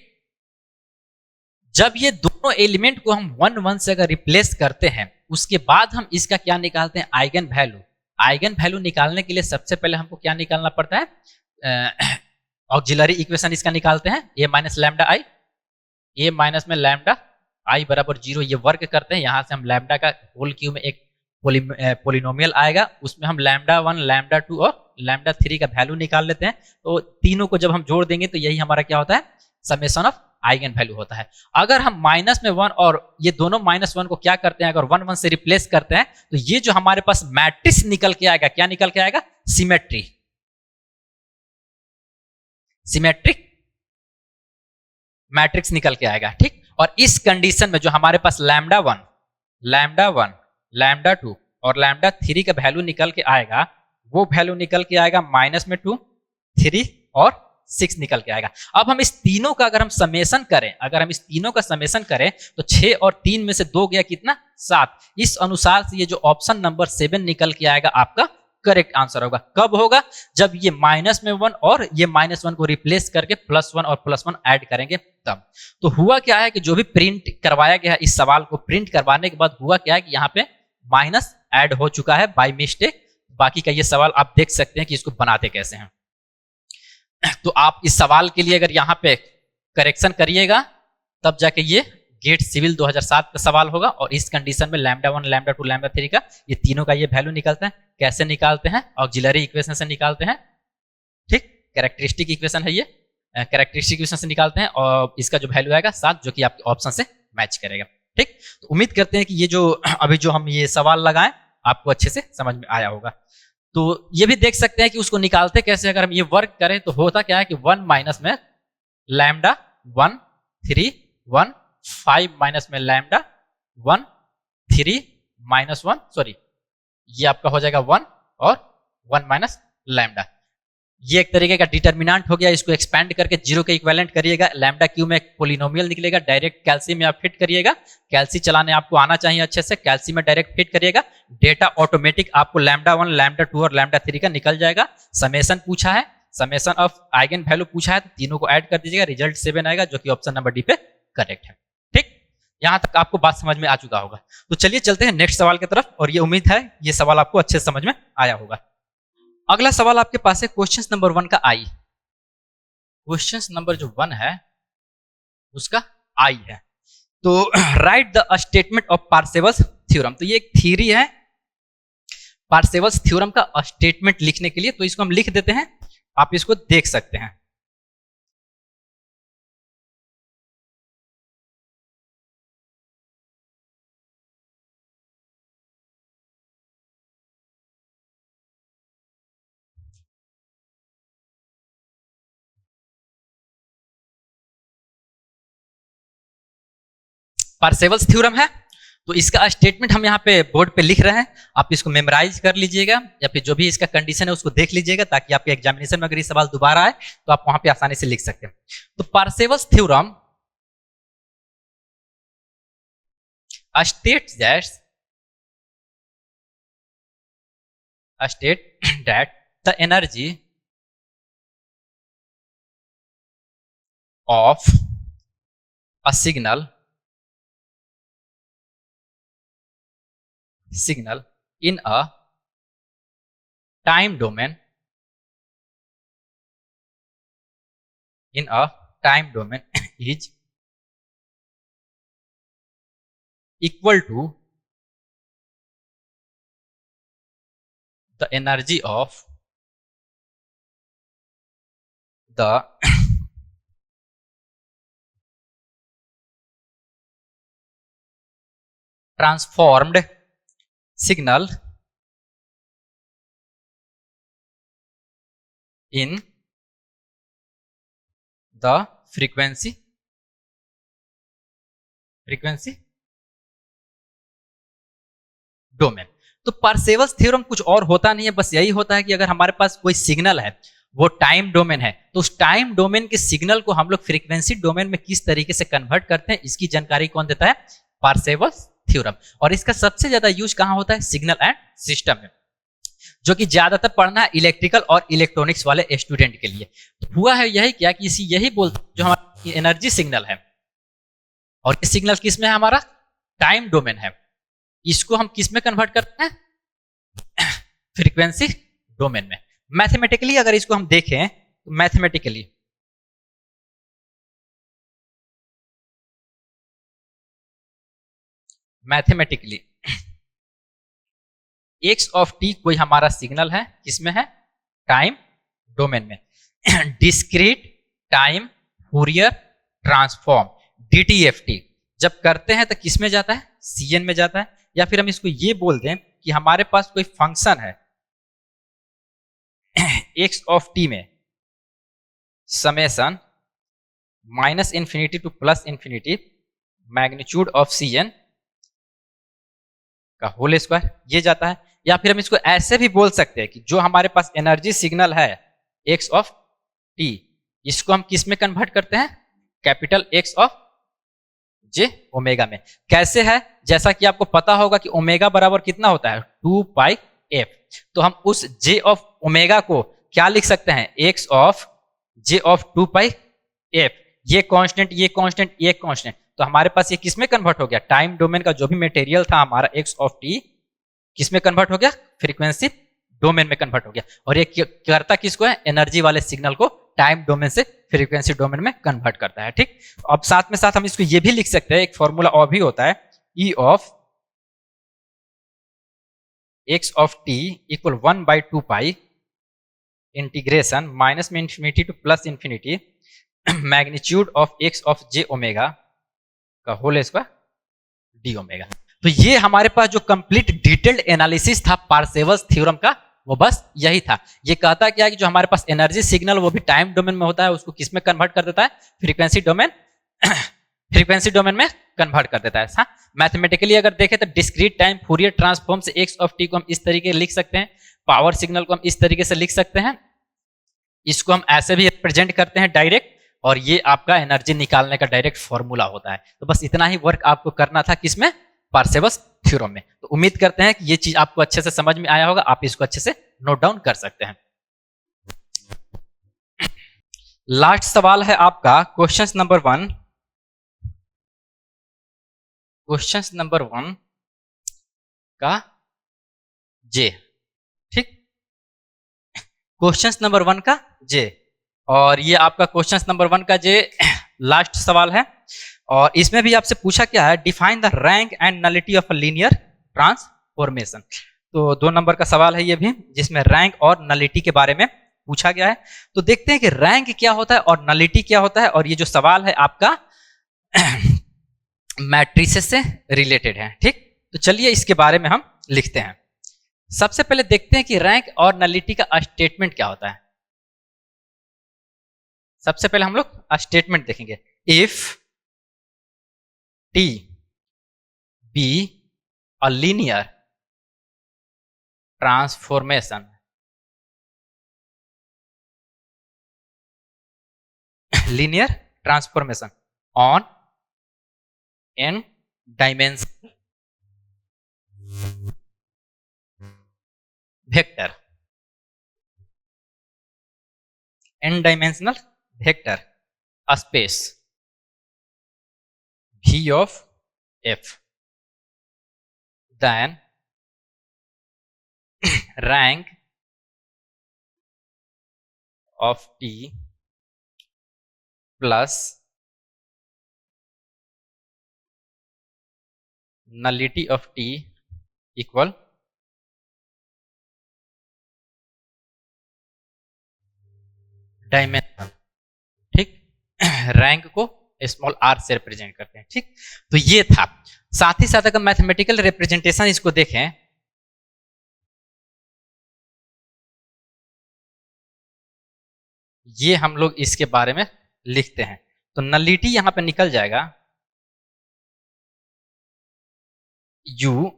जब ये दोनों एलिमेंट को हम 1 1 से अगर रिप्लेस करते हैं, उसके बाद हम इसका क्या निकालते हैं, आइगन वैल्यू। आइगन वैल्यू निकालने के लिए सबसे पहले हमको क्या निकालना पड़ता है, ऑक्सिलरी इक्वेशन इसका निकालते हैं, a minus lambda I, a minus में लैम्डा आई बराबर 0, ये वर्क करते हैं। यहां से हम लैम्डा का होल क्यूब में एक पोलिनोमियल आएगा, उसमें हम λ1 λ2 और λ3 का वैल्यू निकाल लेते हैं। तो तीनों को जब हम जोड़ देंगे तो यही हमारा क्या होता है, समेशन ऑफ आइगन वैल्यू होता है। अगर हम -1 और ये दोनों -1 को क्या करते हैं, अगर 1 1 से रिप्लेस करते हैं, तो ये जो हमारे पास मैट्रिक्स निकल के आएगा, क्या निकल के आएगा, सिमेट्री, सिमेट्रिक मैट्रिक्स निकल के आएगा। ठीक, और इस कंडीशन में जो हमारे पास λ1 λ2 और λ3 का वैल्यू निकल के आएगा, वो वैल्यू निकल के आएगा -2 3 और 6 निकल के आएगा। अब हम इस तीनों का अगर हम समेशन करें, अगर हम इस तीनों का समेशन करें, तो 6 और 3 में से 2 गया कितना, 7। इस अनुसार से ये जो ऑप्शन नंबर 7 निकल के आएगा आपका करेक्ट आंसर होगा। कब होगा, जब ये -1 और ये -1 को रिप्लेस करके +1 और +1 ऐड करेंगे तब। तो हुआ क्या है कि जो भी प्रिंट करवाया गया है, इस सवाल को प्रिंट करवाने के बाद हुआ क्या है कि यहाँ पे माइनस ऐड हो चुका है बाय मिस्टेक। बाकी का ये सवाल आप देख सकते हैं कि इसको बनाते कैसे हैं। तो आप इस सवाल के लिए अगर यहाँ पे करेक्शन करिएगा, तब जाके ये गेट सिविल 2007 का सवाल होगा। और इस कंडीशन में λ1 λ2 λ3 का ये तीनों का ये वैल्यू निकलता है। कैसे निकालते हैं, ऑक्सिलरी इक्वेशन से निकालते हैं। ठीक, कैरेक्टरिस्टिक इक्वेशन है ये, कैरेक्टरिस्टिक इक्वेशन से निकालते हैं और इसका जो वैल्यू आएगा 7, जो कि आपके ऑप्शन से मैच करेगा। ठीक, तो उम्मीद करते हैं कि ये जो अभी जो हम ये सवाल लगाएं आपको अच्छे से समझ में आया होगा। तो ये भी देख सकते हैं कि उसको निकालते कैसे। अगर हम ये वर्क करें तो होता क्या है कि 1 माइनस में λ1 3 1 5 माइनस में λ1 3 -1, सॉरी ये आपका हो जाएगा 1 और 1 माइनस लैम्डा। ये एक तरीके का डिटर्मिनेंट हो गया। इसको एक्सपेंड करके 0 के इक्विवेलेंट करिएगा, लैम्डा क्यू में एक पोलिनोमियल निकलेगा, डायरेक्ट कैल्सी में आप फिट करिएगा। कैल्सी चलाने आपको आना चाहिए अच्छे से, कैल्सी में डायरेक्ट फिट करिएगा, डेटा ऑटोमेटिक आपको λ1 λ2 और λ3 का निकल जाएगा। समेशन पूछा है, समेशन ऑफ आइगन वैल्यू पूछा है, तो तीनों को ऐड कर दीजिएगा, रिजल्ट 7 आएगा, जो कि ऑप्शन नंबर डी पे करेक्ट है। ठीक, यहां तक आपको बात समझ में आ चुका होगा। तो चलिए चलते हैं नेक्स्ट सवाल की तरफ, और ये उम्मीद है ये सवाल आपको अच्छे से समझ में आया होगा। अगला सवाल आपके पास है क्वेश्चन नंबर 1 का आई। क्वेश्चन नंबर जो 1 है उसका आई है। तो write the statement of Parseval's theorem. तो ये एक थ्योरी है पार्सेवल्स थ्योरम का स्टेटमेंट लिखने के लिए। तो इसको हम लिख देते हैं, आप इसको देख सकते हैं। पार्सेवल्स थ्योरम है, तो इसका स्टेटमेंट हम यहाँ पे बोर्ड पे लिख रहे हैं। आप इसको मेमोराइज कर लीजिएगा, या फिर जो भी इसका कंडीशन है उसको देख लीजिएगा, ताकि आपके एग्जामिनेशन में अगर ये सवाल दोबारा आए तो आप वहां पे आसानी से लिख सकते हैं। तो पार्सेवल्स theorem states that the energy of a signal in a time domain is equal to the energy of the transformed signal in the frequency domain. तो पार्सेवल्स थ्योरम कुछ और होता नहीं है, बस यही होता है कि अगर हमारे पास कोई सिग्नल है, वो टाइम डोमेन है, तो उस टाइम डोमेन के सिग्नल को हम लोग फ्रीक्वेंसी डोमेन में किस तरीके से कन्वर्ट करते हैं, इसकी जानकारी कौन देता है? पार्सेवल्स थ्योरम। और इसका सबसे ज्यादा यूज कहां होता है? सिग्नल एंड सिस्टम में, जो कि ज्यादातर पढ़ना है इलेक्ट्रिकल और इलेक्ट्रॉनिक्स वाले स्टूडेंट के लिए। तो हुआ है यही क्या कि इसी यही बोलते जो हमारा एनर्जी सिग्नल है, और ये सिग्नल किस में है? हमारा टाइम डोमेन है। इसको हम किस में कन्वर्ट करते हैं? फ्रीक्वेंसी डोमेन में। मैथमेटिकली अगर इसको हम देखें तो मैथमेटिकली एक्स ऑफ टी कोई हमारा सिग्नल है, किसमें है? टाइम डोमेन में। Discrete time Fourier transform DTFT जब करते हैं तो किसमें जाता है? सीएन में जाता है। या फिर हम इसको ये बोल दें कि हमारे पास कोई फंक्शन है एक्स ऑफ टी में summation minus infinity to plus infinity magnitude of CN का होल स्क्वायर, ये जाता है। या फिर हम इसको ऐसे भी बोल सकते हैं कि जो हमारे पास एनर्जी सिग्नल है एक्स ऑफ टी, इसको हम किस में कन्वर्ट करते हैं? Capital x of j omega में। कैसे है? जैसा कि आपको पता होगा कि ओमेगा बराबर कितना होता है? 2 पाई एफ। तो हम उस जे ऑफ ओमेगा को क्या लिख सकते हैं? X of J of 2 pi F. ये कांस्टेंट, ये कांस्टेंट, ये कांस्टेंट, तो हमारे पास ये किस में कन्वर्ट हो गया? टाइम डोमेन का जो भी मटेरियल था हमारा एक्स ऑफ टी, किस में कन्वर्ट हो गया? फ्रीक्वेंसी डोमेन में कन्वर्ट हो गया। और ये करता किसको है? एनर्जी वाले सिग्नल को टाइम डोमेन से फ्रीक्वेंसी डोमेन में कन्वर्ट करता है। ठीक, अब साथ में साथ हम इसको ये भी लिख सकते हैं, एक फॉर्मूला और भी होता है, e of x of t equal 1/2 pi integration minus में infinity to plus infinity magnitude of x of j omega का होल स्क्वायर डी ओमेगा। तो ये हमारे पास जो कंप्लीट डिटेल्ड एनालिसिस था पार्सेवल्स थ्योरम का, वो बस यही था। ये कहता क्या है कि जो हमारे पास एनर्जी सिग्नल वो भी टाइम डोमेन में होता है, उसको किस में कन्वर्ट कर देता है? फ्रीक्वेंसी डोमेन फ्रीक्वेंसी डोमेन में कन्वर्ट कर देता है। हाँ, मैथमेटिकली अगर देखें तो डिस्क्रीट टाइम फूरियर ट्रांसफॉर्म से एक्स ऑफ टी को हम इस तरीके लिख सकते हैं, पावर सिग्नल को हम इस तरीके से लिख सकते हैं, इसको हम ऐसे भी रिप्रेजेंट करते हैं डायरेक्ट, और ये आपका एनर्जी निकालने का डायरेक्ट फॉर्मूला होता है। तो बस इतना ही वर्क आपको करना था, किसमें? पार्सेवल्स थ्योरम में। तो उम्मीद करते हैं कि ये चीज आपको अच्छे से समझ में आया होगा, आप इसको अच्छे से नोट डाउन कर सकते हैं। लास्ट सवाल है आपका क्वेश्चन नंबर 1। क्वेश्चन नंबर 1 का जे। ठीक, क्वेश्चन नंबर 1 का जे, और ये आपका क्वेश्चन नंबर 1 का जे लास्ट सवाल है। और इसमें भी आपसे पूछा क्या है? Define the rank and nullity of a linear transformation. तो 2 नंबर का सवाल है ये भी, जिसमें रैंक और नलिटी के बारे में पूछा गया है। तो देखते हैं कि रैंक क्या होता है और नलिटी क्या होता है। और ये जो सवाल है आपका मैट्रिसेस से रिलेटेड है। ठीक, तो चलिए इसके बारे में हम लिखते हैं। सबसे पहले देखते हैं कि रैंक और नलिटी का स्टेटमेंट क्या होता है। सबसे पहले हम लोग स्टेटमेंट देखेंगे। If T be a linear transformation, linear transformation on n dimensional vector, n dimensional vector space v of f, then rank of t plus nullity of t equal dimensional. ठीक, rank को small are से represent करते हैं। ठीक, तो ये था। साथ ही साथ अगर मैथमेटिकल रिप्रेजेंटेशन इसको देखें, ये हम लोग इसके बारे में लिखते हैं। तो नलिटी यहां पे निकल जाएगा u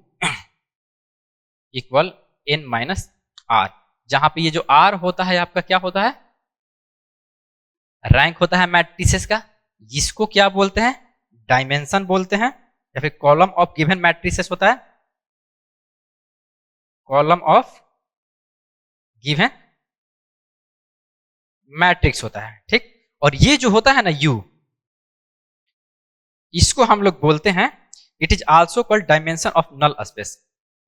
equal n minus r, जहां पे ये जो r होता है आपका क्या होता है, रैंक होता है मैट्रिसेस का, जिसको क्या बोलते हैं, डायमेंशन बोलते हैं, या फिर कॉलम ऑफ गिवन मैट्रिसेस होता है, कॉलम ऑफ गिवन मैट्रिक्स होता है, ठीक। और ये जो होता है ना u, इसको हम लोग बोलते हैं, it is also called dimension of null space,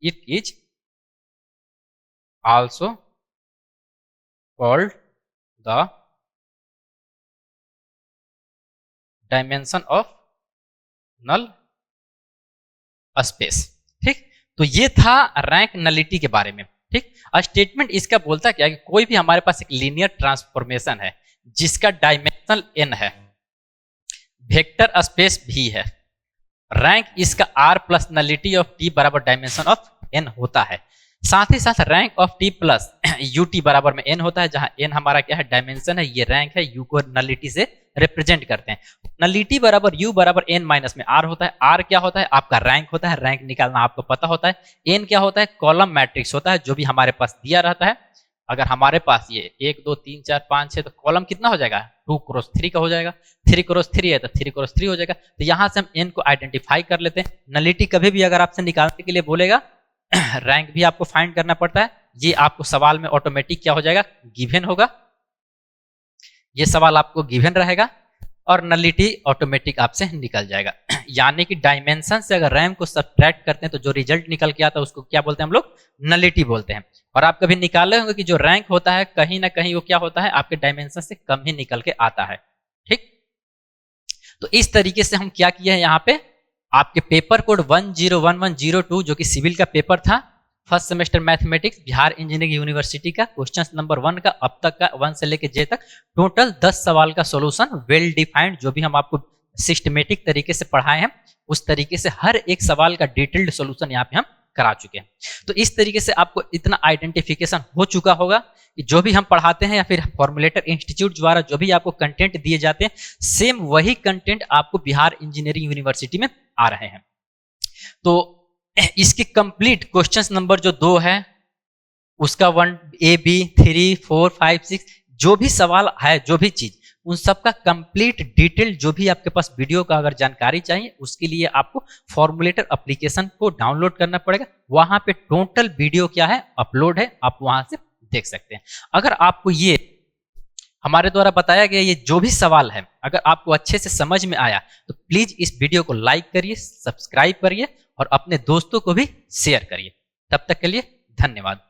it is also called the dimension of null space, ठीक। तो ये था रैंक नलिटी के बारे में, ठीक। स्टेटमेंट इसका बोलता क्या है कि कोई भी हमारे पास एक लीनियर ट्रांसफॉर्मेशन है जिसका डायमेंशन n है, वेक्टर स्पेस भी है, रैंक इसका r plus nullity of t बराबर डायमेंशन ऑफ n होता है, साथ ही साथ rank of t plus ut बराबर में n होता है, जहां n हमारा क्या है, डायमेंशन है, ये रैंक है, u को नलिटी से रिप्रेजेंट करते हैं। नलिटी बराबर u बराबर n माइनस में r होता है, r क्या होता है, आपका रैंक होता है, रैंक निकालना आपको पता होता है, n क्या होता है, कॉलम मैट्रिक्स होता है, जो भी हमारे पास दिया रहता है। अगर हमारे पास ये 1 2 3 4 5 6, तो कॉलम कितना हो जाएगा, 2 क्रॉस 3 का हो जाएगा, 3 क्रॉस 3 है तो 3 क्रॉस 3 हो जाएगा। तो यहां से हम n को आइडेंटिफाई कर लेते हैं। नलिटी कभी भी अगर आपसे निकालने के लिए बोलेगा, रैंक भी आपको फाइंड करना पड़ता है, ये आपको सवाल में ऑटोमेटिक क्या हो जाएगा, गिवन होगा, ये सवाल आपको गिवन रहेगा, और नलिटी ऑटोमेटिक आपसे निकल जाएगा। यानी कि डायमेंशन से अगर रैंक को सब्ट्रैक्ट करते हैं तो जो रिजल्ट निकल के आता है उसको क्या बोलते हैं हम लोग, नलिटी बोलते हैं। और आप कभी निकाले होंगे कि जो रैंक होता है कहीं ना कहीं वो क्या होता है, आपके डायमेंशन से कम ही निकल के आता है, ठीक। तो इस तरीके से हम क्या किए हैं, यहाँ पे आपके पेपर कोड 101102 जो कि सिविल का पेपर था, first semester mathematics, Bihar engineering university का, क्वेश्चन नंबर 1 का अब तक का 1 से लेके J तक टोटल 10 सवाल का सॉल्यूशन वेल डिफाइंड, जो भी हम आपको सिस्टमेटिक तरीके से पढ़ाए हैं उस तरीके से हर एक सवाल का डिटेल्ड सॉल्यूशन यहाँ पे हम करा चुके हैं। तो इस तरीके से आपको इतना आइडेंटिफिकेशन हो चुका होगा कि जो भी हम पढ़ाते हैं या फिर फॉर्मुलेटर इंस्टीट्यूट द्वारा जो भी आपको कंटेंट दिए जाते हैं, सेम वही कंटेंट आपको बिहार इंजीनियरिंग यूनिवर्सिटी में आ रहे हैं। तो इसके कंप्लीट क्वेश्चंस नंबर जो 2 है उसका 1 A B 3 4 5 6 जो भी सवाल है, जो भी चीज, उन सब का कंप्लीट डिटेल जो भी आपके पास वीडियो का अगर जानकारी चाहिए, उसके लिए आपको फॉर्मुलेटर एप्लीकेशन को डाउनलोड करना पड़ेगा। वहां पे टोटल वीडियो क्या है, अपलोड है, आप वहां से देख सकते हैं। अगर आपको ये हमारे द्वारा बताया गया ये जो भी सवाल है अगर आपको अच्छे से समझ में आया तो प्लीज इस वीडियो को लाइक करिए, सब्सक्राइब करिए और अपने दोस्तों को भी शेयर करिए। तब तक के लिए धन्यवाद।